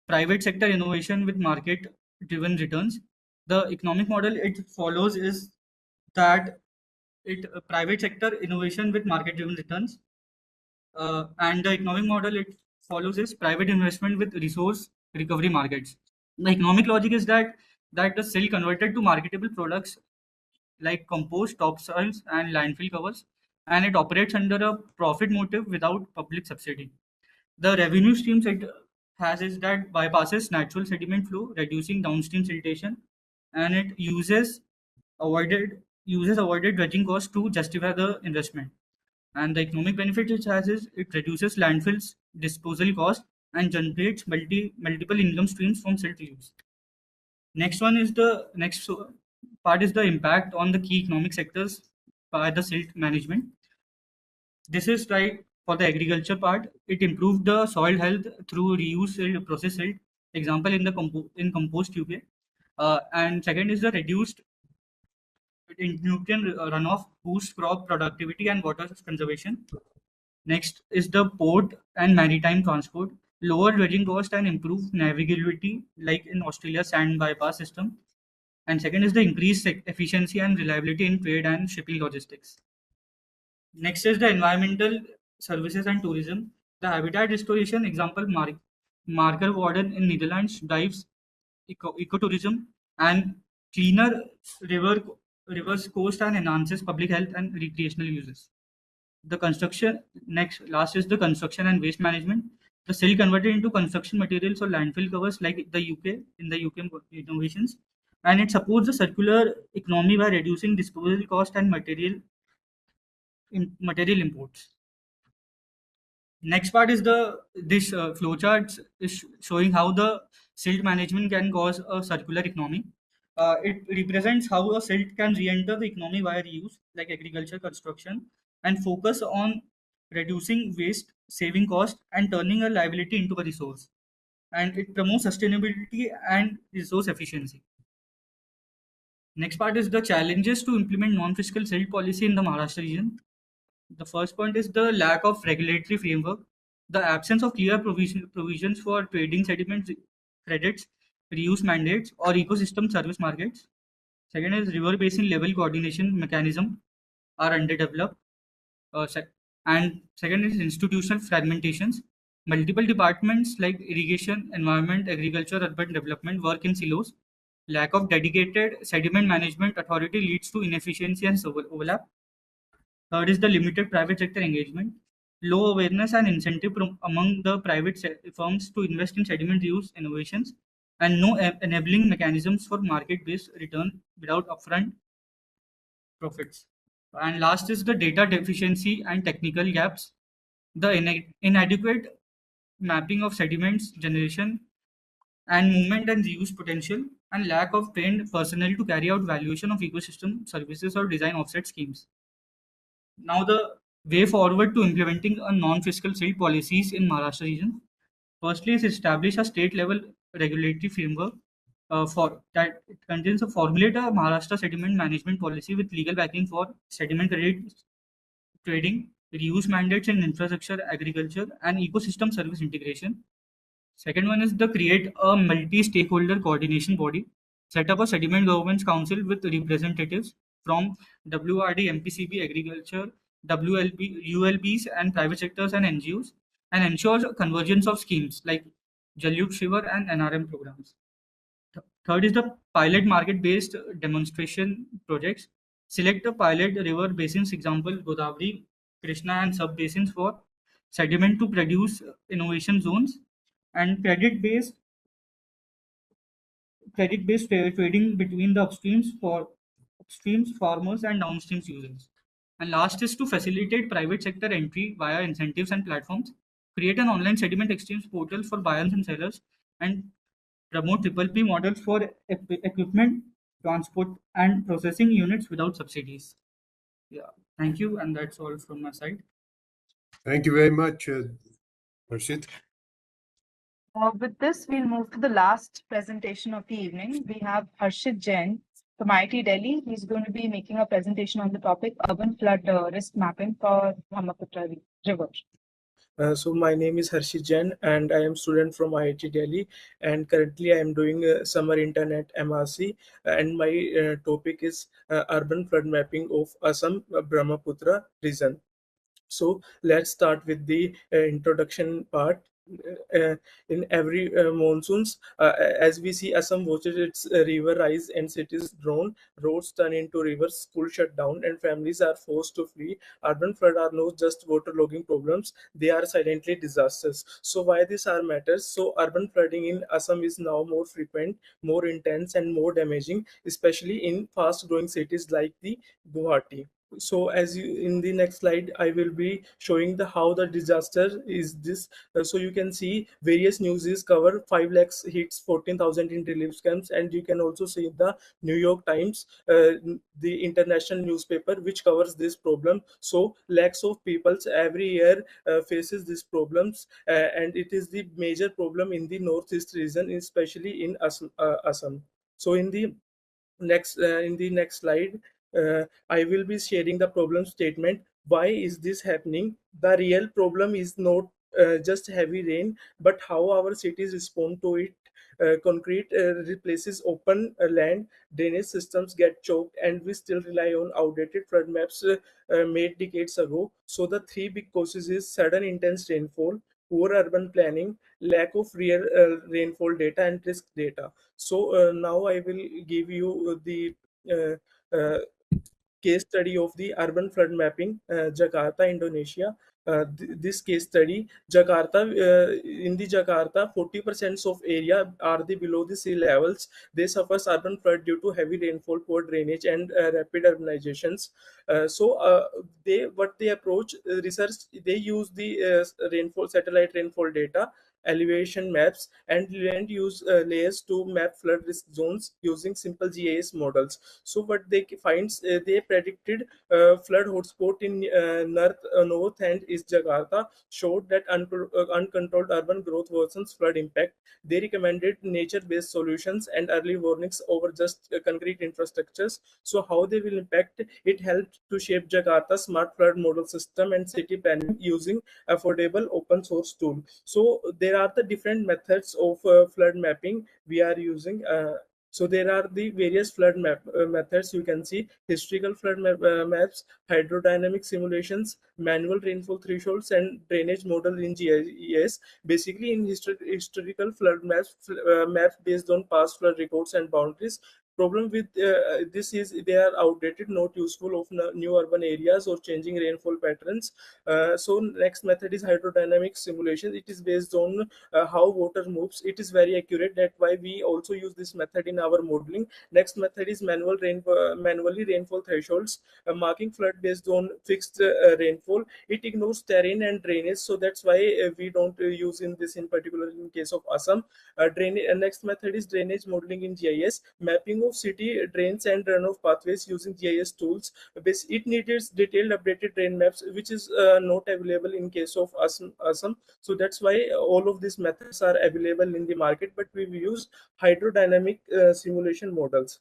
private sector innovation with market driven returns. The economic model it follows is that it private sector innovation with market driven returns, and the economic model it follows is private investment with resource recovery markets. The economic logic is that the silt converted to marketable products like compost, topsoils, and landfill covers, and it operates under a profit motive without public subsidy. The revenue streams it has is that bypasses natural sediment flow, reducing downstream siltation, and it avoided dredging costs to justify the investment. And the economic benefit it has is it reduces landfills disposal cost and generates multiple income streams from silt use. Next part is the impact on the key economic sectors by the silt management. This is right for the agriculture part. It improved the soil health through reuse silt, process silt, example in the compost UDA. And second is the reduced nutrient runoff, boost crop productivity and water conservation. Next is the port and maritime transport, lower dredging cost and improved navigability like in Australia's sand bypass system. And second is the increased efficiency and reliability in trade and shipping logistics. Next is the environmental services and tourism. The habitat restoration, example Marker Warden in Netherlands drives ecotourism and cleaner rivers coast and enhances public health and recreational uses. The last is the construction and waste management. The silt converted into construction materials or landfill covers like in the UK innovations, and it supports the circular economy by reducing disposal cost and material imports. Next part is this flowcharts is showing how the silt management can cause a circular economy. It represents how a silt can re-enter the economy via reuse, like agriculture, construction, and focus on reducing waste, saving cost, and turning a liability into a resource. And it promotes sustainability and resource efficiency. Next part is the challenges to implement non-fiscal silt policy in the Maharashtra region. The first point is the lack of regulatory framework, the absence of clear provisions for trading sediment credits, reuse mandates, or ecosystem service markets. Second is river basin level coordination mechanism are underdeveloped. And second is institutional fragmentations. Multiple departments like irrigation, environment, agriculture, urban development work in silos. Lack of dedicated sediment management authority leads to inefficiency and overlap. Third is the limited private sector engagement. Low awareness and incentive among the private firms to invest in sediment reuse innovations, and no enabling mechanisms for market-based return without upfront profits. And last is the data deficiency and technical gaps. The inadequate mapping of sediments generation and movement and reuse potential, and lack of trained personnel to carry out valuation of ecosystem services or design offset schemes. Now the way forward to implementing a non-fiscal silt policies in Maharashtra region. Firstly is establish a state-level regulatory framework for that it contains a formulate a Maharashtra sediment management policy with legal backing for sediment credit trading, reuse mandates in infrastructure, agriculture, and ecosystem service integration. Second one is the create a multi-stakeholder coordination body, set up a sediment governance council with representatives from WRD, MPCB, agriculture, WLB, ULBs, and private sectors and NGOs, and ensures convergence of schemes like Jalute Shiver and NRM programs. Third is the pilot market-based demonstration projects. Select the pilot river basins, example Godavari, Krishna, and sub-basins for sediment to produce innovation zones, and credit-based trading between the upstreams farmers and downstreams users. And last is to facilitate private sector entry via incentives and platforms. Create an online sediment exchange portal for buyers and sellers, and promote triple P models for equipment, transport, and processing units without subsidies. Yeah, thank you, and that's all from my side. Thank you very much, Harshit. With this, we'll move to the last presentation of the evening. We have Harshit Jain from IIT Delhi. He's going to be making a presentation on the topic urban flood risk mapping for Brahmaputra River. So my name is Harshit Jain and I am student from IIT Delhi, and currently I am doing a summer intern at MRC, and my topic is urban flood mapping of Assam Brahmaputra region. So let's start with the introduction part. In every monsoons, as we see, Assam watches its river rise and cities drown, roads turn into rivers, schools shut down, and families are forced to flee. Urban flood are not just waterlogging problems; they are silently disasters. So why this are matters? So urban flooding in Assam is now more frequent, more intense, and more damaging, especially in fast-growing cities like the Guwahati. So as you in the next slide, I will be showing the how the disaster is this. So you can see various newses cover 5 lakhs hits, 14,000 in relief camps, and you can also see the New York Times, the international newspaper, which covers this problem. So lakhs of people every year faces these problems, and it is the major problem in the northeast region, especially in Assam. So in the next slide, I will be sharing the problem statement. Why is this happening? The real problem is not just heavy rain, but how our cities respond to it. Concrete replaces open land, drainage systems get choked, and we still rely on outdated flood maps made decades ago. So the three big causes is sudden intense rainfall, poor urban planning, lack of real rainfall data, and risk data. So now I will give you the uh, uh, case study of the urban flood mapping, Jakarta, Indonesia. This case study, Jakarta, in the Jakarta, 40% of area are the below the sea levels. They suffer urban flood due to heavy rainfall, poor drainage, and rapid urbanizations. So what they approach research, they use the rainfall satellite rainfall data, elevation maps, and land use layers to map flood risk zones using simple GIS models. So what they find, they predicted flood hotspot in north and east Jakarta, showed that uncontrolled urban growth worsens flood impact. They recommended nature-based solutions and early warnings over just concrete infrastructures. So how they will impact? It helped to shape Jakarta's smart flood model system and city planning using affordable open source tool. So there are the different methods of flood mapping we are using. So there are the various flood methods. You can see historical flood maps, hydrodynamic simulations, manual rainfall thresholds, and drainage model in GIS. Basically, in historical flood maps based on past flood records and boundaries. Problem with this is they are outdated, not useful of new urban areas or changing rainfall patterns. So next method is hydrodynamic simulation. It is based on how water moves. It is very accurate. That's why we also use this method in our modeling. Next method is manually rainfall thresholds, marking flood based on fixed rainfall. It ignores terrain and drainage, so that's why we don't use in this in particular in case of Assam. Next method is drainage modeling in GIS, mapping of city drains and runoff pathways using GIS tools. It needs detailed updated drain maps, which is not available in case of Assam. So that's why all of these methods are available in the market, but we use hydrodynamic simulation models.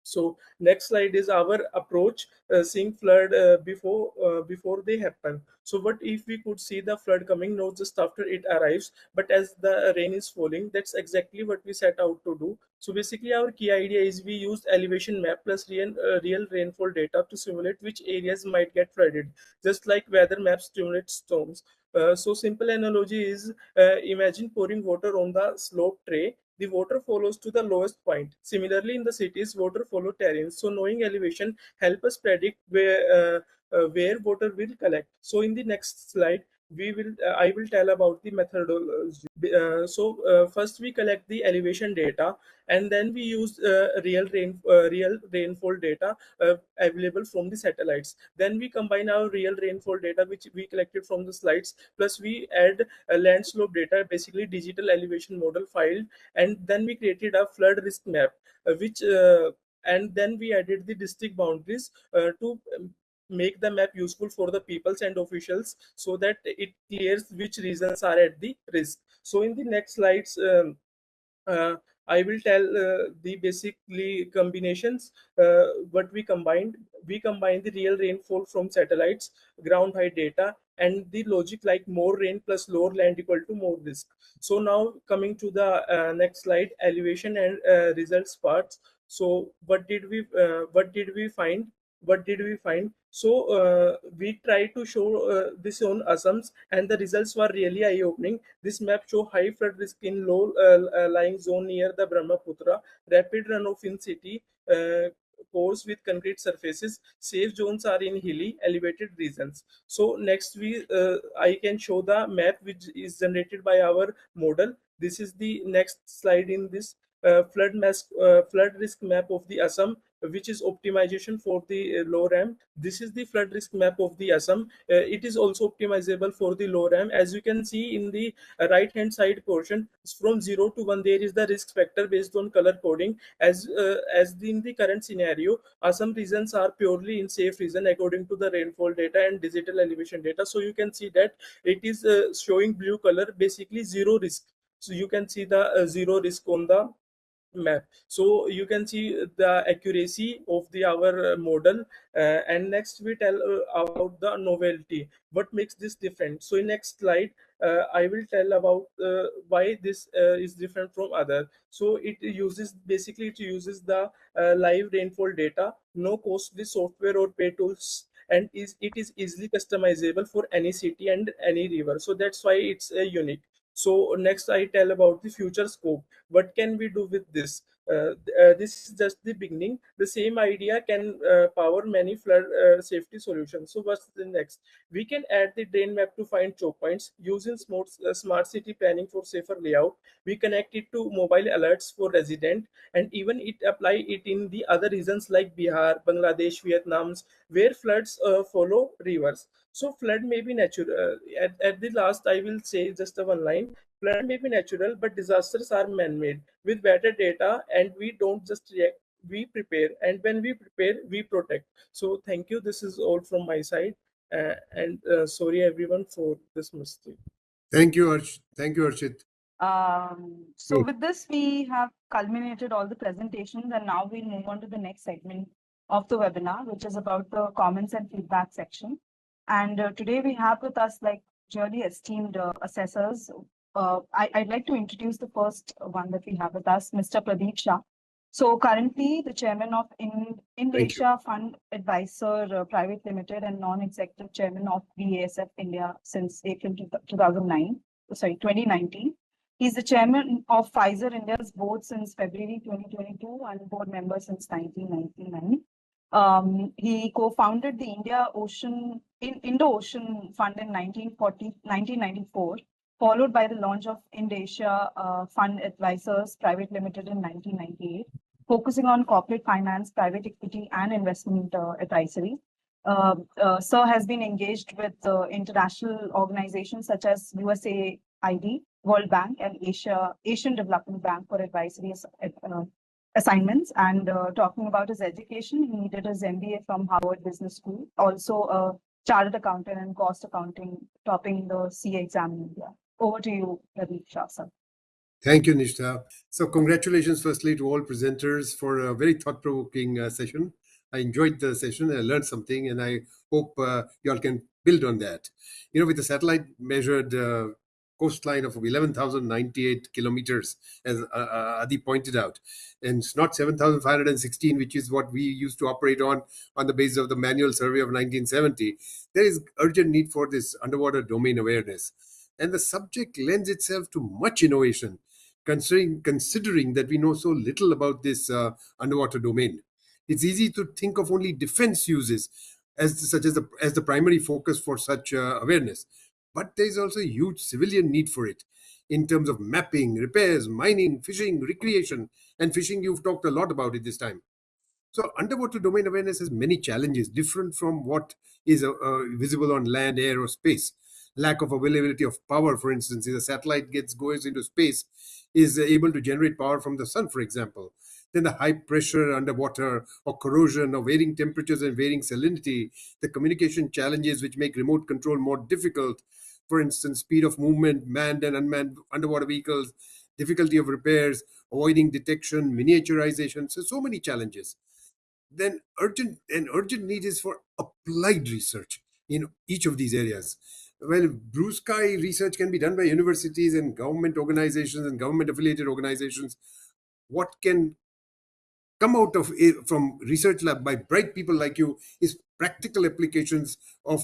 So next slide is our approach, seeing flood before they happen. So what if we could see the flood coming not just after it arrives, but as the rain is falling? That's exactly what we set out to do. So basically our key idea is we used elevation map plus real rainfall data to simulate which areas might get flooded, just like weather maps simulate storms. So simple analogy is, imagine pouring water on the slope tray. The water follows to the lowest point. Similarly, in the cities, water follow terrains. So knowing elevation help us predict where water will collect. So in the next slide, I will tell about the methodology. First we collect the elevation data, and then we use real rainfall data available from the satellites. Then we combine our real rainfall data which we collected from the slides, plus we add land slope data, basically digital elevation model file, and then we created a flood risk map, which and then we added the district boundaries to make the map useful for the peoples and officials, so that it clears which regions are at the risk. So in the next slides, uh, I will tell the basically combinations. What we combined, we combined the real rainfall from satellites, ground height data, and the logic like more rain plus lower land equal to more risk. So now coming to the next slide, elevation and results parts. So what did we find? What did we find? So we tried to show this on Assam's, and the results were really eye-opening. This map show high flood risk in low lying zone near the Brahmaputra, rapid runoff in city cores with concrete surfaces. Safe zones are in hilly, elevated regions. So next I can show the map which is generated by our model. This is the next slide in this flood risk map of the Assam, which is optimization for the low RAM. This is the flood risk map of the Assam. It is also optimizable for the low RAM. As you can see in the right hand side portion, from 0 to 1 there is the risk factor based on color coding. As in the current scenario, Assam regions are purely in safe region according to the rainfall data and digital elevation data. So you can see that it is showing blue color, basically zero risk. So you can see the zero risk on the map. So you can see the accuracy of the our model. And next we tell about the novelty, what makes this different. So in next slide, I will tell about why this is different from other. So it uses the live rainfall data, no costly software or pay tools, and it is easily customizable for any city and any river. So that's why it's unique. So next I tell about the future scope. What can we do with this? This is just the beginning. The same idea can power many flood safety solutions. So what's the next? We can add the drain map to find choke points, using smart city planning for safer layout. We connect it to mobile alerts for resident, and even it apply it in the other regions like Bihar, Bangladesh, Vietnam, where floods follow rivers. So flood may be natural. At the last, I will say just a one line. Flood may be natural, but disasters are man-made. With better data, and we don't just react, we prepare. And when we prepare, we protect. So thank you. This is all from my side. And sorry everyone for this mistake. Thank you, Thank you, Arshit. So with this, we have culminated all the presentations, and now we'll move on to the next segment of the webinar, which is about the comments and feedback section. And today we have with us really esteemed assessors. I'd like to introduce the first one that we have with us, Mr. Pradeep Shah. So currently the chairman of Ind-Asia Fund Advisor Private Limited and non-executive chairman of BASF India since April 2019. He's the chairman of Pfizer India's board since February 2022 and board member since 1999. He co-founded the Indo-Ocean Fund in 1994, followed by the launch of Ind-Asia Fund Advisors Private Limited in 1998, focusing on corporate finance, private equity, and investment advisory. Sir has been engaged with international organizations such as USAID, World Bank, and Asian Development Bank for advisory assignments. And talking about his education, he did his MBA from Harvard Business School, also a chartered accountant and cost accounting, topping the CA exam in India. Over to you, Pradeep Shah, sir. Thank you, Nishtha. So congratulations firstly to all presenters for a very thought-provoking session. I enjoyed the session, I learned something, and I hope you all can build on that. With the satellite measured coastline of 11,098 kilometers, as Adi pointed out, and it's not 7,516, which is what we used to operate on the basis of the manual survey of 1970. There is urgent need for this underwater domain awareness. And the subject lends itself to much innovation, considering that we know so little about this underwater domain. It's easy to think of only defense uses such as the primary focus for such awareness, but there is also a huge civilian need for it in terms of mapping, repairs, mining, fishing, recreation, and fishing. You've talked a lot about it this time. So underwater domain awareness has many challenges, different from what is visible on land, air, or space. Lack of availability of power, for instance, if a satellite goes into space, is able to generate power from the sun, for example. Then the high pressure underwater, or corrosion, or varying temperatures and varying salinity, the communication challenges which make remote control more difficult. For instance, speed of movement, manned and unmanned underwater vehicles, difficulty of repairs, avoiding detection, miniaturization. So many challenges. Then urgent need is for applied research in each of these areas. Well, blue sky research can be done by universities and government organizations and government affiliated organizations. What can come out of it from research lab by bright people like you is practical applications of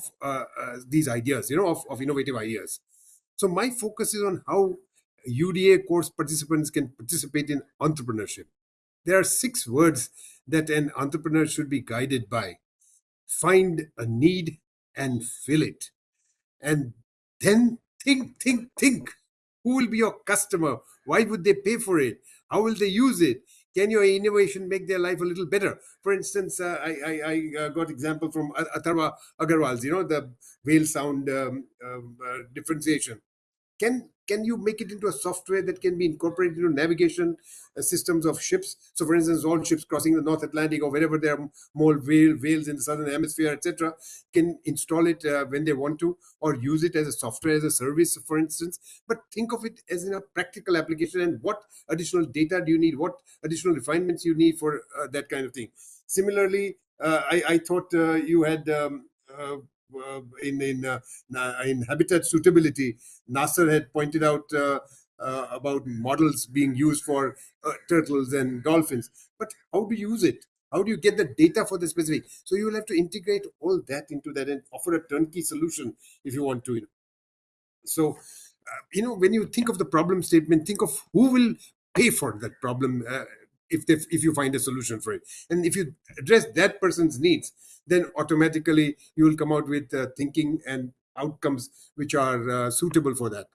these ideas, of innovative ideas. So my focus is on how UDA course participants can participate in entrepreneurship. There are 6 words that an entrepreneur should be guided by: find a need and fill it. And then think. Who will be your customer? Why would they pay for it? How will they use it? Can your innovation make their life a little better? For instance, I got example from Atharva Agarwal's, the whale sound differentiation. Can you make it into a software that can be incorporated into navigation systems of ships? So, for instance, all ships crossing the North Atlantic or wherever there are more whales in the southern hemisphere, etc., can install it when they want to, or use it as a software as a service, for instance. But think of it as in a practical application, and what additional data do you need? What additional refinements you need for that kind of thing? Similarly, I thought you had. In habitat suitability, NASA had pointed out about models being used for turtles and dolphins. But how do you use it? How do you get the data for the specific? So you will have to integrate all that into that and offer a turnkey solution if you want to. So, when you think of the problem statement, think of who will pay for that problem if you find a solution for it. And if you address that person's needs, then automatically you will come out with thinking and outcomes which are suitable for that.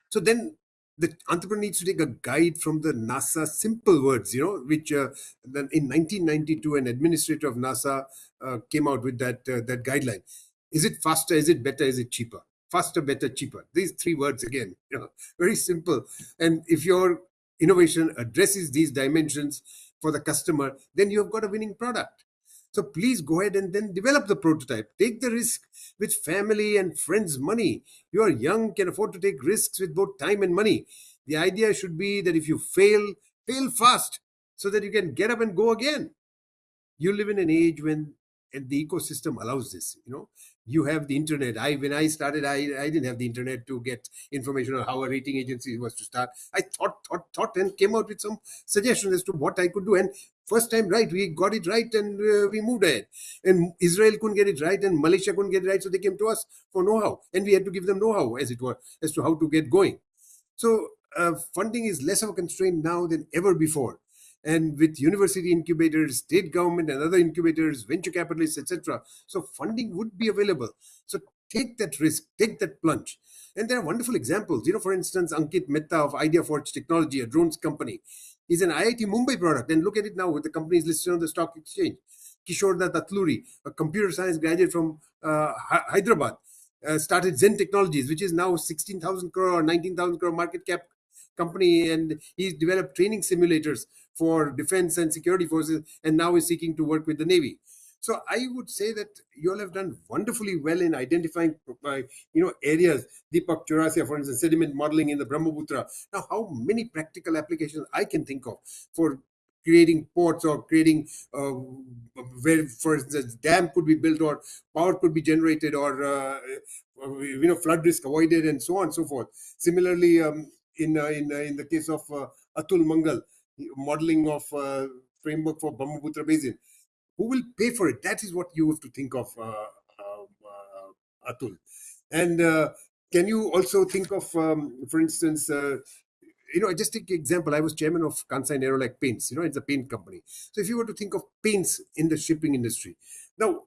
So then the entrepreneur needs to take a guide from the NASA simple words, which then in 1992, an administrator of NASA came out with that guideline. Is it faster? Is it better? Is it cheaper? Faster, better, cheaper. These 3 words again, very simple. And if your innovation addresses these dimensions for the customer, then you have got a winning product. So please go ahead and then develop the prototype. Take the risk with family and friends' money. You are young, can afford to take risks with both time and money. The idea should be that if you fail fast so that you can get up and go again. You live in an age when the ecosystem allows this. You have the internet. When I started, I didn't have the internet to get information on how a rating agency was to start. I thought and came out with some suggestions as to what I could do. And first time right, we got it right, and we moved ahead. And Israel couldn't get it right, and Malaysia couldn't get it right, so they came to us for know-how, and we had to give them know-how, as it were, as to how to get going. So funding is less of a constraint now than ever before. And with university incubators, state government and other incubators, venture capitalists, etc. So funding would be available. So take that risk, take that plunge. And there are wonderful examples. For instance, Ankit Mehta of IdeaForge Technology, a drones company, is an IIT Mumbai product. And look at it now, with the companies listed on the stock exchange. Kishore Atluri, a computer science graduate from Hyderabad, started Zen Technologies, which is now 16,000 crore or 19,000 crore market cap company, and he's developed training simulators for defense and security forces, and now is seeking to work with the Navy. So I would say that you all have done wonderfully well in identifying, areas. Deepak Chaurasia, for instance, sediment modeling in the Brahmaputra. Now, how many practical applications I can think of for creating ports or creating where, for instance, dam could be built or power could be generated or flood risk avoided and so on and so forth. Similarly, in the case of Atul Mangal, modeling of framework for Brahmaputra Basin, who will pay for it? That is what you have to think of, Atul. And can you also think of, for instance, I just take example. I was chairman of Kansai Nerolac Paints. It's a paint company. So if you were to think of paints in the shipping industry, now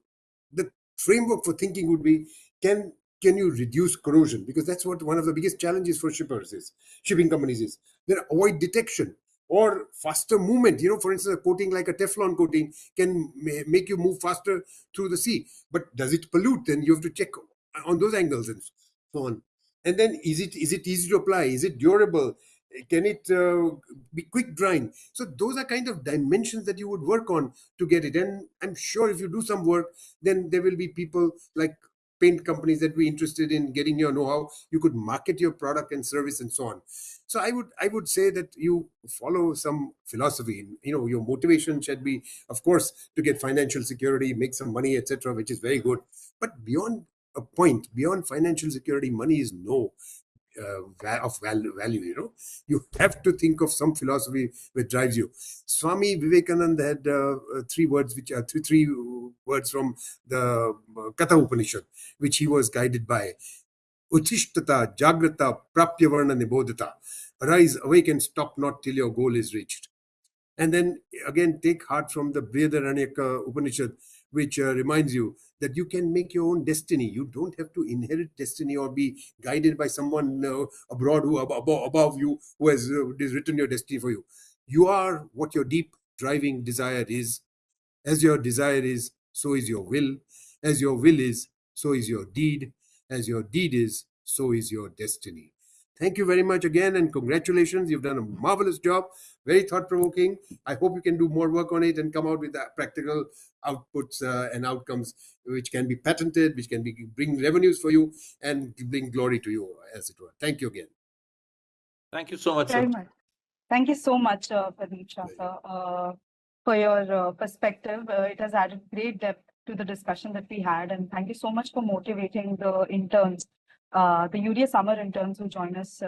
the framework for thinking would be, can you reduce corrosion? Because that's what one of the biggest challenges for shipping companies is. Then avoid detection or faster movement. For instance, a coating like a Teflon coating can make you move faster through the sea. But does it pollute? Then you have to check on those angles and so on. And then is it easy to apply? Is it durable? Can it be quick drying? So those are kind of dimensions that you would work on to get it. And I'm sure if you do some work, then there will be people like paint companies that be interested in getting your know-how. You could market your product and service and so on. So I would say that you follow some philosophy. Your motivation should be, of course, to get financial security, make some money, etc., which is very good. But beyond a point, beyond financial security, money is no of value. You have to think of some philosophy which drives you. Swami Vivekananda had three words, which are three words from the Katha Upanishad, which he was guided by. Uchishtata, Jagrata, Prapyavarna, Nibodhata. Arise, awake, and stop not till your goal is reached. And then again, take heart from the Brihadaranyaka Upanishad, which reminds you that you can make your own destiny. You don't have to inherit destiny or be guided by someone abroad who above you who has written your destiny for you. You are what your deep driving desire is. As your desire is, so is your will. As your will is, so is your deed. As your deed is, so is your destiny. Thank you very much again, and congratulations. You've done a marvelous job, very thought-provoking. I hope you can do more work on it and come out with practical outputs and outcomes which can be patented, which can bring revenues for you and bring glory to you, as it were. Thank you again. Thank you so much, Very sir. much. Thank you so much, Pradeep Shah, sir, for your perspective. It has added great depth to the discussion that we had, and thank you so much for motivating the interns, the UDA Summer Interns who join us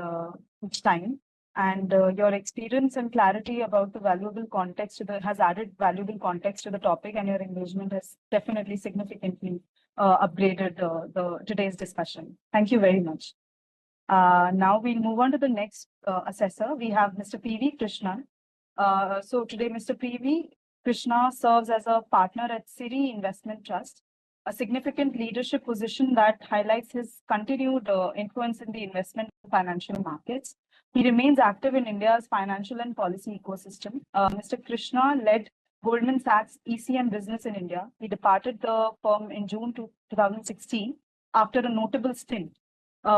each time. And your experience and clarity about the valuable context has added valuable context to the topic, and your engagement has definitely significantly upgraded today's discussion. Thank you very much. Now we'll move on to the next assessor. We have Mr. P.V. Krishnan. So today, Mr. P.V. Krishna serves as a partner at Siri Investment Trust, a significant leadership position that highlights his continued influence in the investment and financial markets. He remains active in India's financial and policy ecosystem. Mr. Krishna led Goldman Sachs ECM business in India. He departed the firm in June 2016 after a notable stint.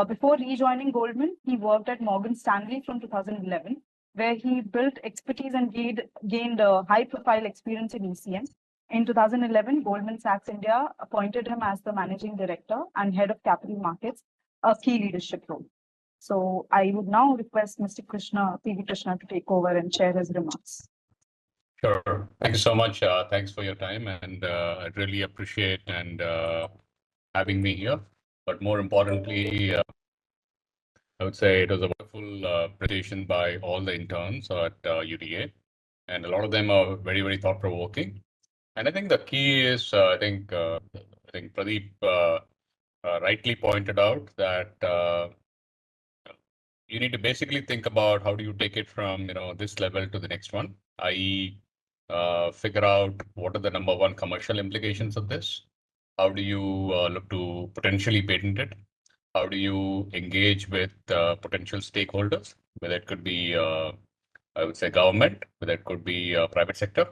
Before rejoining Goldman, he worked at Morgan Stanley from 2011, where he built expertise and gained a high-profile experience in ECM. In 2011, Goldman Sachs India appointed him as the managing director and head of capital markets, a key leadership role. So I would now request Mr. Krishna, P.V. Krishna, to take over and share his remarks. Sure. Thank you so much. Thanks for your time, and I really appreciate and having me here. But more importantly, I would say it was a wonderful presentation by all the interns at UDA, and a lot of them are very, very thought-provoking. And I think the key is, I think Pradeep rightly pointed out that you need to basically think about how do you take it from this level to the next one, i.e., figure out what are the number one commercial implications of this. How do you look to potentially patent it? How do you engage with potential stakeholders, whether it could be, I would say, government, whether it could be private sector,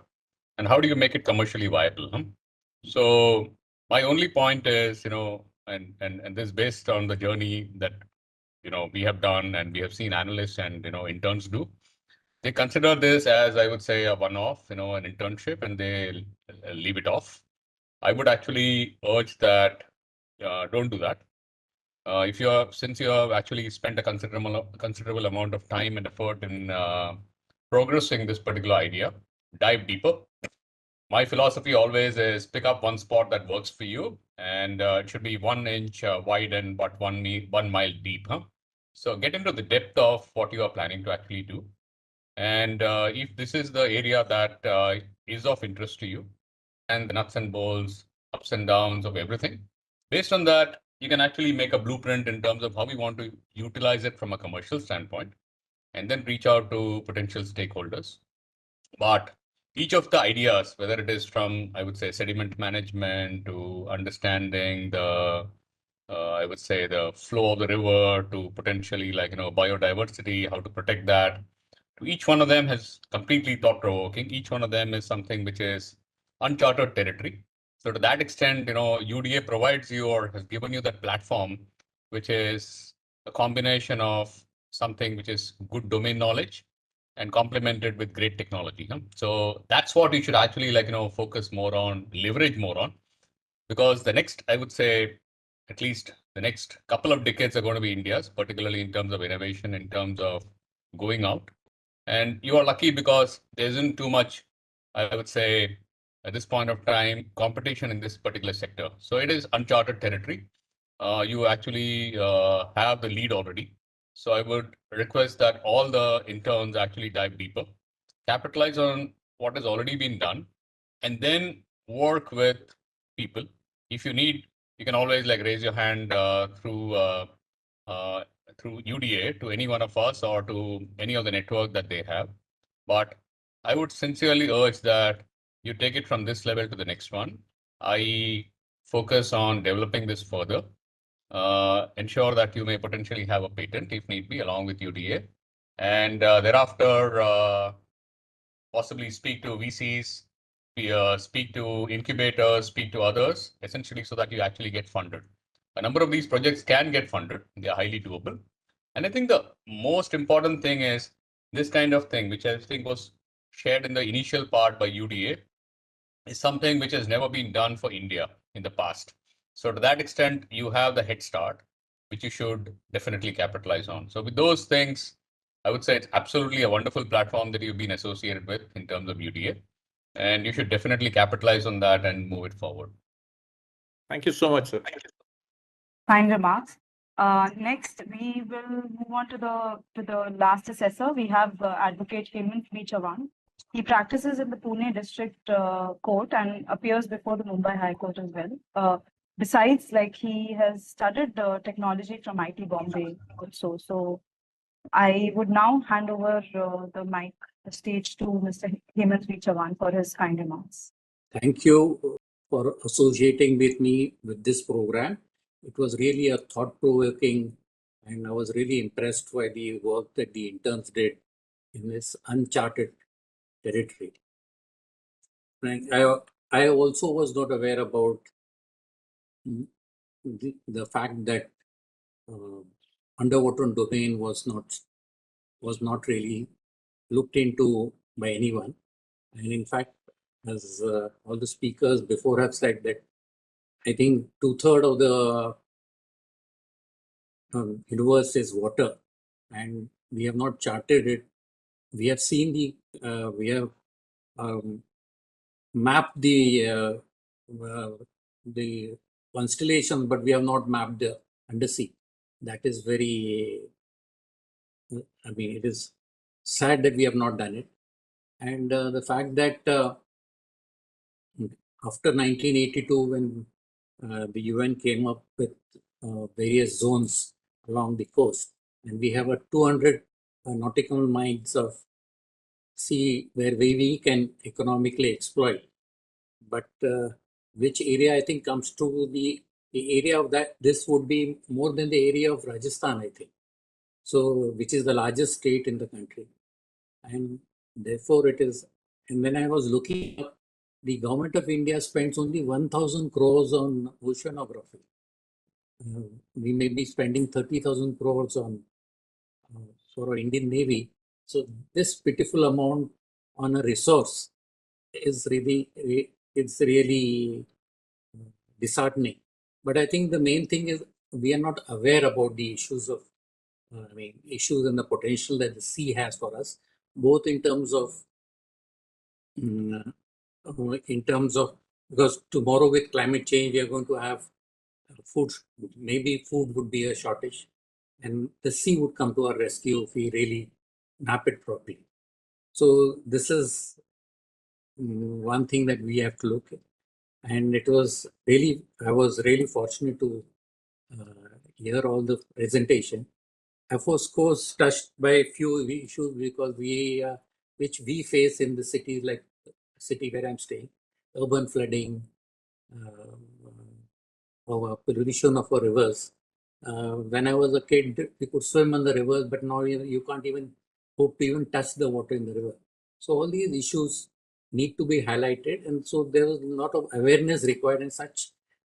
and how do you make it commercially viable? So my only point is, and this is based on the journey that we have done and we have seen analysts and interns do. They consider this as, I would say, a one-off, an internship, and they leave it off. I would actually urge that don't do that. Since you have actually spent a considerable amount of time and effort in progressing this particular idea, dive deeper. My philosophy always is pick up one spot that works for you, and it should be 1 inch wide and but 1 mile deep. So get into the depth of what you are planning to actually do. And if this is the area that is of interest to you, and the nuts and bolts, ups and downs of everything, based on that, you can actually make a blueprint in terms of how we want to utilize it from a commercial standpoint, and then reach out to potential stakeholders. But each of the ideas, whether it is from, I would say, sediment management to understanding the, I would say, the flow of the river to potentially biodiversity, how to protect that, to each one of them has completely thought-provoking. Each one of them is something which is uncharted territory. So to that extent, UDA provides you or has given you that platform, which is a combination of something which is good domain knowledge and complemented with great technology. So that's what you should actually focus more on, leverage more on, because the next, I would say, at least the next couple of decades are going to be India's, particularly in terms of innovation, in terms of going out. And you are lucky because there isn't too much, I would say, at this point of time, competition in this particular sector. So it is uncharted territory. You actually have the lead already. So I would request that all the interns actually dive deeper, capitalize on what has already been done, and then work with people. If you need, you can always raise your hand through UDA to any one of us or to any of the network that they have. But I would sincerely urge that you take it from this level to the next one. I focus on developing this further. Ensure that you may potentially have a patent if need be along with UDA, and thereafter possibly speak to VCs, speak to incubators, speak to others, essentially so that you actually get funded. A number of these projects can get funded. They are highly doable. And I think the most important thing is this kind of thing, which I think was shared in the initial part by UDA, is something which has never been done for India in the past. So to that extent, you have the head start, which you should definitely capitalize on. So with those things, I would say it's absolutely a wonderful platform that you've been associated with in terms of UDA, and you should definitely capitalize on that and move it forward. Thank you so much, sir. Fine remarks. Next, we will move on to the last assessor. We have Advocate Hemant Pvt. He practices in the Pune District Court and appears before the Mumbai High Court as well. Besides, he has studied technology from IT Bombay also. So I would now hand over the stage to Mr. Hemant Pvt. For his kind remarks. Thank you for associating with me with this program. It was really a thought-provoking, and I was really impressed by the work that the interns did in this uncharted territory. I also was not aware about the fact that underwater domain was not really looked into by anyone. And in fact, as all the speakers before have said, that I think 2/3 of the universe is water, and we have not charted it. We have seen we have mapped the constellation, but we have not mapped the undersea. That is very, it is sad that we have not done it. And the fact that after 1982, when the UN came up with various zones along the coast, and we have a 200 nautical miles of sea where we can economically exploit. But which area I think comes to the area of that, this would be more than the area of Rajasthan, I think. So, which is the largest state in the country. And therefore it is, and when I was looking up, the government of India spends only 1,000 crores on oceanography. We may be spending 30,000 crores on for our Indian Navy. So this pitiful amount on a resource is really, it's really disheartening. But I think the main thing is we are not aware about the issues of, issues and the potential that the sea has for us, both in terms of, because tomorrow with climate change, we are going to have food, maybe food would be a shortage, and the sea would come to our rescue if we really map it properly. So this is one thing that we have to look at. And it was really, I was really fortunate to hear all the presentation. I was, of course, touched by a few issues because which we face in the cities, like the city where I'm staying, urban flooding, or pollution of our rivers. When I was a kid, we could swim in the rivers, but now you can't even hope to even touch the water in the river. So all these issues need to be highlighted, and so there was a lot of awareness required and such.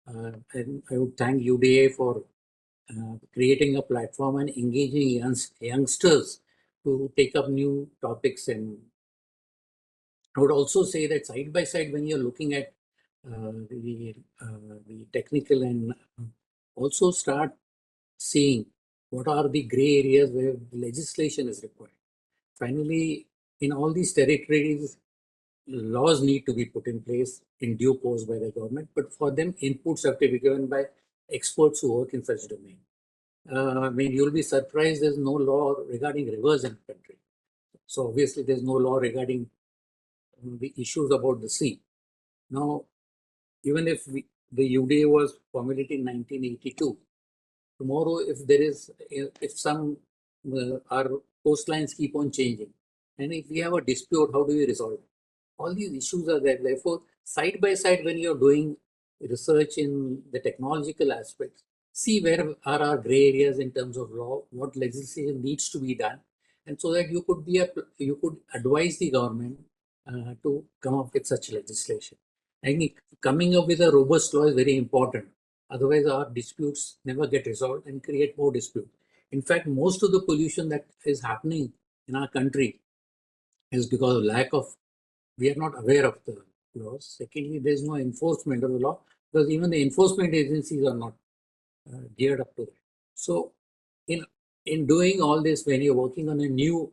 And I would thank UDA for creating a platform and engaging youngsters to take up new topics. And I would also say that side by side, when you're looking at the technical, and also start seeing what are the gray areas where legislation is required. Finally, in all these territories, laws need to be put in place in due course by the government, but for them, inputs have to be given by experts who work in such domain. You'll be surprised there's no law regarding rivers in the country. So obviously there's no law regarding the issues about the sea. Now, even if the UDA was formulated in 1982, tomorrow if some our coastlines keep on changing, and if we have a dispute, how do we resolve it? All these issues are there. Therefore, side by side, when you're doing research in the technological aspects, see where are our gray areas in terms of law, what legislation needs to be done, and so that you could advise the government to come up with such legislation. I think coming up with a robust law is very important. Otherwise, our disputes never get resolved and create more dispute. In fact, most of the pollution that is happening in our country is because of lack of, we are not aware of the laws. Secondly, there is no enforcement of the law because even the enforcement agencies are not geared up to that. So, in doing all this, when you're working on a new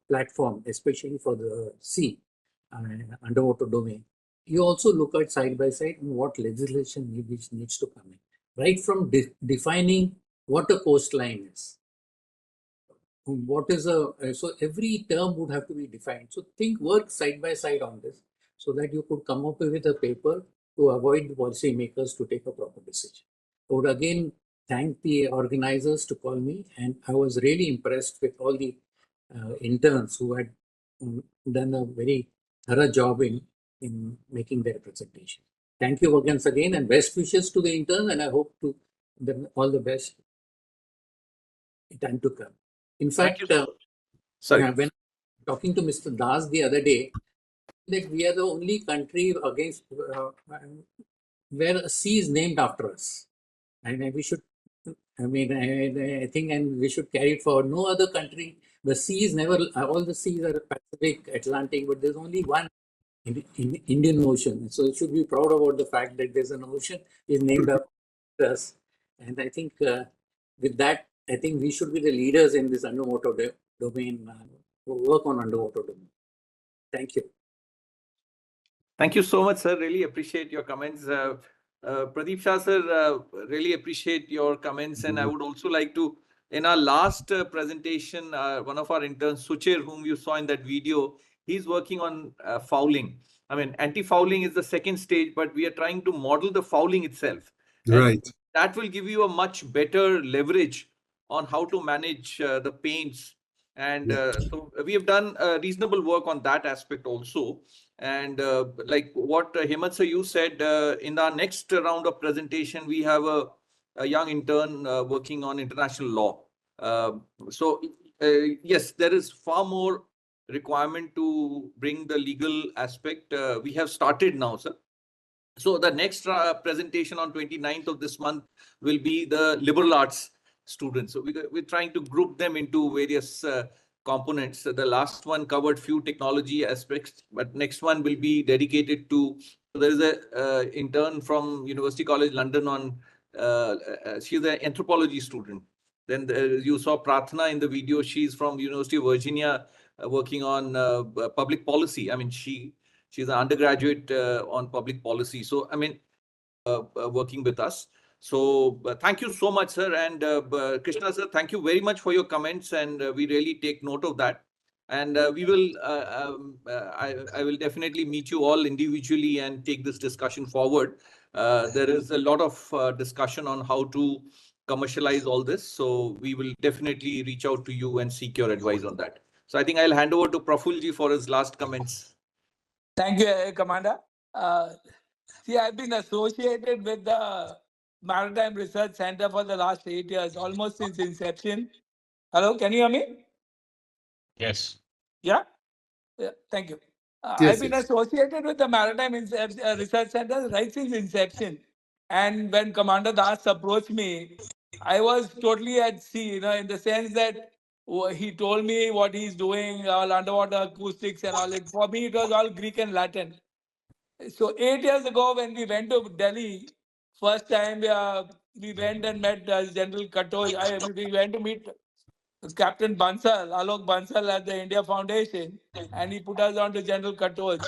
platform, especially for the sea underwater domain, you also look at side by side what legislation which needs to come in, right from defining what a coastline is. What is so every term would have to be defined. So work side by side on this so that you could come up with a paper to avoid the policymakers to take a proper decision. I would again thank the organizers to call me, and I was really impressed with all the interns who had done a very thorough job in making their presentation. Thank you once again, and best wishes to the interns, and I hope to them all the best in time to come. In fact, when talking to Mr. Das the other day, that we are the only country against where a sea is named after us, and we should. I think, and we should carry it forward. No other country, the seas never. All the seas are Pacific, Atlantic, but there's only one in Indian Ocean. So it should be proud about the fact that there's an ocean is named after us. And I think with that, I think we should be the leaders in this underwater domain, work on underwater domain. Thank you. Thank you so much, sir. Really appreciate your comments. Pradeep Shah, sir, really appreciate your comments. And I would also like to, in our last presentation, one of our interns, Suchir, whom you saw in that video, he's working on fouling. Anti-fouling is the second stage, but we are trying to model the fouling itself. Right. And that will give you a much better leverage on how to manage the paints. And so we have done reasonable work on that aspect also. And like what Hemant sir, you said, in our next round of presentation, we have a young intern working on international law. Yes, there is far more requirement to bring the legal aspect. We have started now, sir. So the next presentation on 29th of this month will be the liberal arts students. So we're trying to group them into various components. So the last one covered few technology aspects, but next one will be dedicated to There is a intern from University College London on, she's an anthropology student. Then you saw Prathna in the video. She's from University of Virginia, working on public policy. I mean, she's an undergraduate on public policy. So, I mean, working with us. So thank you so much, sir. And Krishna, sir, thank you very much for your comments. And we really take note of that. And we will, I will definitely meet you all individually and take this discussion forward. There is a lot of discussion on how to commercialize all this. So we will definitely reach out to you and seek your advice on that. So I think I'll hand over to Prafulji for his last comments. Thank you, Commander. See, I've been associated with the Maritime Research Center for the last 8 years, almost since inception. Hello, can you hear me? Yes. Yeah? Yeah, thank you. Yes, I've been associated with the Maritime Research Center right since inception. And when Commander Das approached me, I was totally at sea, in the sense that he told me what he's doing, all underwater acoustics and all. Like, for me, it was all Greek and Latin. So 8 years ago, when we went to Delhi, first time we went and met General Katoj. We went to meet Captain Bansal, Alok Bansal at the India Foundation, and he put us on to General Katoj.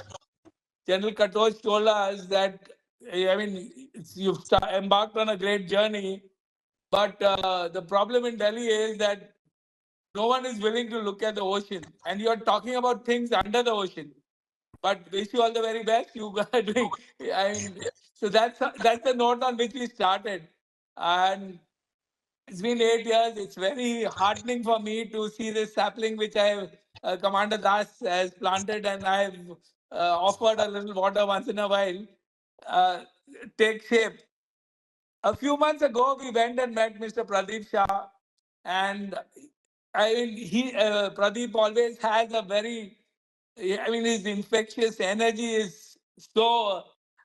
General Katoj told us that, you've embarked on a great journey, but the problem in Delhi is that no one is willing to look at the ocean, and you're talking about things under the ocean. But wish you all the very best. You are doing. So that's the note on which we started, and it's been 8 years. It's very heartening for me to see this sapling which Commander Das has planted, and I've offered a little water once in a while, take shape. A few months ago, we went and met Mr. Pradeep Shah, and Pradeep always has a very, his infectious energy is so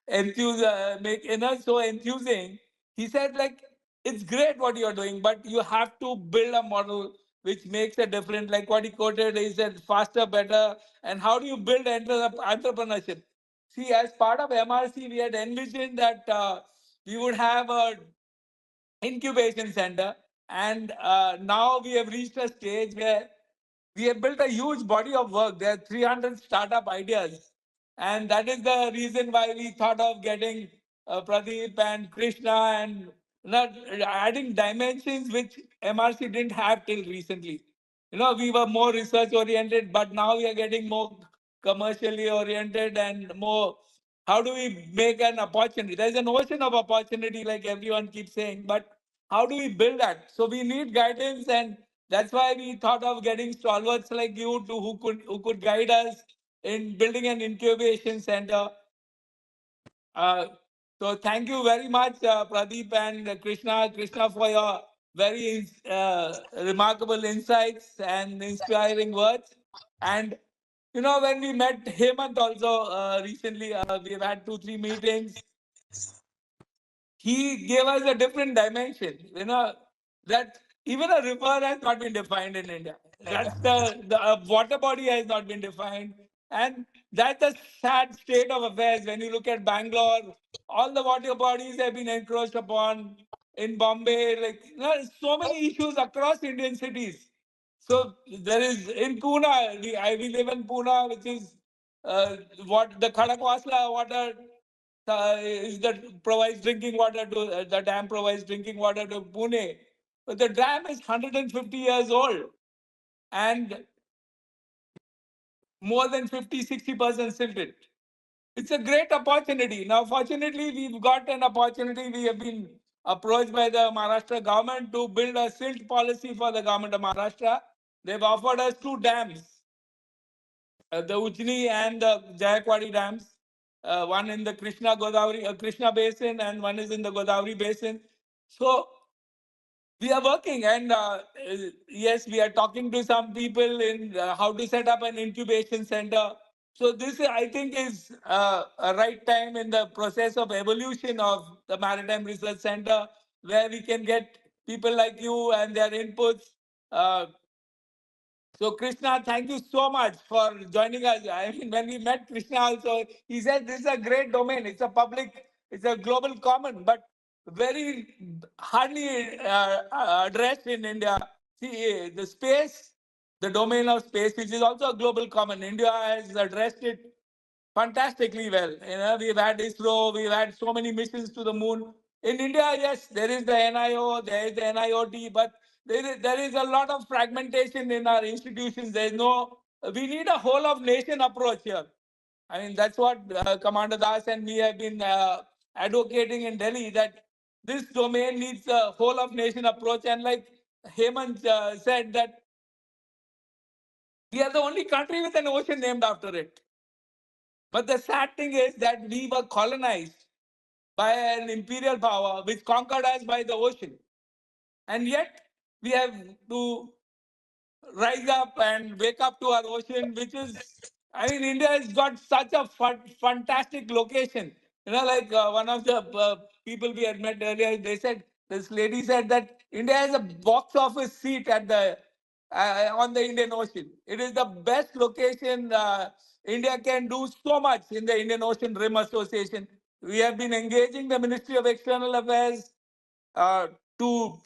so enthusing. He said, like, it's great what you're doing, but you have to build a model which makes a difference. Like what he quoted, he said, faster, better. And how do you build entrepreneurship? See, as part of MRC, we had envisioned that we would have a incubation center. And now we have reached a stage where we have built a huge body of work. There are 300 startup ideas. And that is the reason why we thought of getting Pradeep and Krishna and adding dimensions which MRC didn't have till recently. We were more research oriented, but now we are getting more commercially oriented and more. How do we make an opportunity? There's an ocean of opportunity, like everyone keeps saying, but how do we build that? So we need guidance, and that's why we thought of getting stalwarts like you who could guide us in building an incubation center. So thank you very much, Pradeep and Krishna. Krishna, for your very remarkable insights and inspiring words. And when we met Hemant also recently, we've had 2-3 meetings. He gave us a different dimension, that even a river has not been defined in India. That's the water body has not been defined. And that's the sad state of affairs. When you look at Bangalore, all the water bodies have been encroached upon. In Bombay, so many issues across Indian cities. So there is in Pune, we live in Pune, which is what the Khadakwasla water is that provides drinking water to the dam provides drinking water to Pune. But the dam is 150 years old and more than 50-60% silted. It's a great opportunity. Now, fortunately, we've got an opportunity. We have been approached by the Maharashtra government to build a silt policy for the government of Maharashtra. They've offered us 2 dams, the Ujni and the Jayakwadi dams. One in the Krishna basin, and one is in the Godavari basin. So we are working, and yes, we are talking to some people in how to set up an incubation center. So this, I think, is a right time in the process of evolution of the Maritime Research Center, where we can get people like you and their inputs. So Krishna, thank you so much for joining us. I mean, when we met Krishna also, he said this is a great domain. It's a public, it's a global common, but very hardly addressed in India. See, the space, the domain of space, which is also a global common. India has addressed it fantastically well. You know, we've had ISRO, we've had so many missions to the moon. In India, yes, there is the NIO, there is the NIOT, but there is a lot of fragmentation in our institutions. There's no, we need a whole of nation approach here. I mean, that's what Commander Das and me have been advocating in Delhi, that this domain needs a whole of nation approach. And like Hemant said, that we are the only country with an ocean named after it. But the sad thing is that we were colonized by an imperial power which conquered us by the ocean. And yet we have to rise up and wake up to our ocean, which is, I mean, India has got such a fantastic location. You know, like one of the people we had met earlier, they said, this lady said that India has a box office seat at the on the Indian Ocean. It is the best location. India can do so much in the Indian Ocean Rim Association. We have been engaging the Ministry of External Affairs to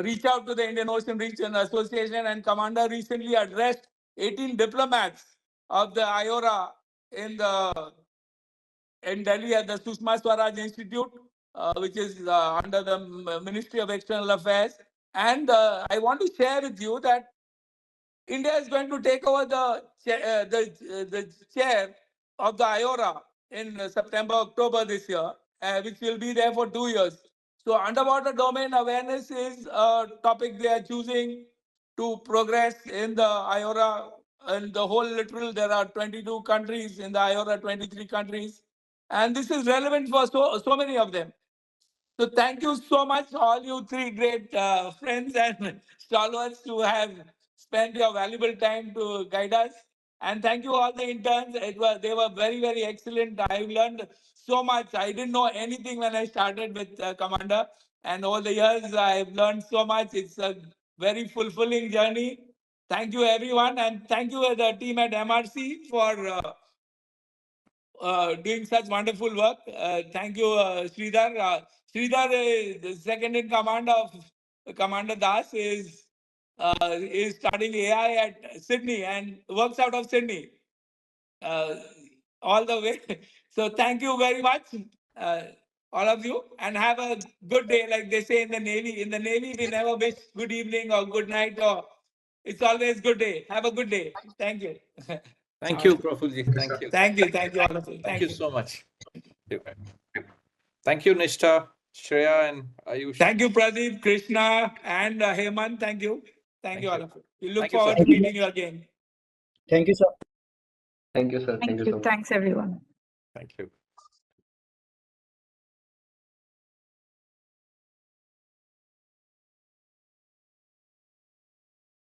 reach out to the Indian Ocean Region Association, and Commander recently addressed 18 diplomats of the IORA in Delhi at the Sushma Swaraj Institute, which is under the Ministry of External Affairs. And I want to share with you that India is going to take over the chair of the IORA in September, October this year, which will be there for 2 years. So underwater domain awareness is a topic they are choosing to progress in the IORA. And the whole littoral, there are 22 countries in the IORA, 23 countries. And this is relevant for so many of them. So thank you so much, all you three great friends and stalwarts who have spent your valuable time to guide us. And thank you all the interns. They were very, very excellent. I've learned so much. I didn't know anything when I started with Commander. And over the years, I've learned so much. It's a very fulfilling journey. Thank you, everyone. And thank you, the team at MRC, for doing such wonderful work. Thank you, Sridhar. Sridhar, the second in command of Commander Das, is studying AI at Sydney and works out of Sydney all the way. So thank you very much, all of you, and have a good day. Like they say in the Navy. In the Navy, we never wish good evening or good night, or it's always good day. Have a good day. Thank you. Thank you, Prafulji. Thank you. Thank you. Thank you, all of you. Thank you so much. Thank you, Nishtha, Shreya, and Ayush. Thank you, Pradeep, Krishna, and Hemant. Thank you. Thank you, all of you. We look Thank you, forward sir. to meeting you again. Thank you, sir. Thank you. Thanks, everyone. Thank you.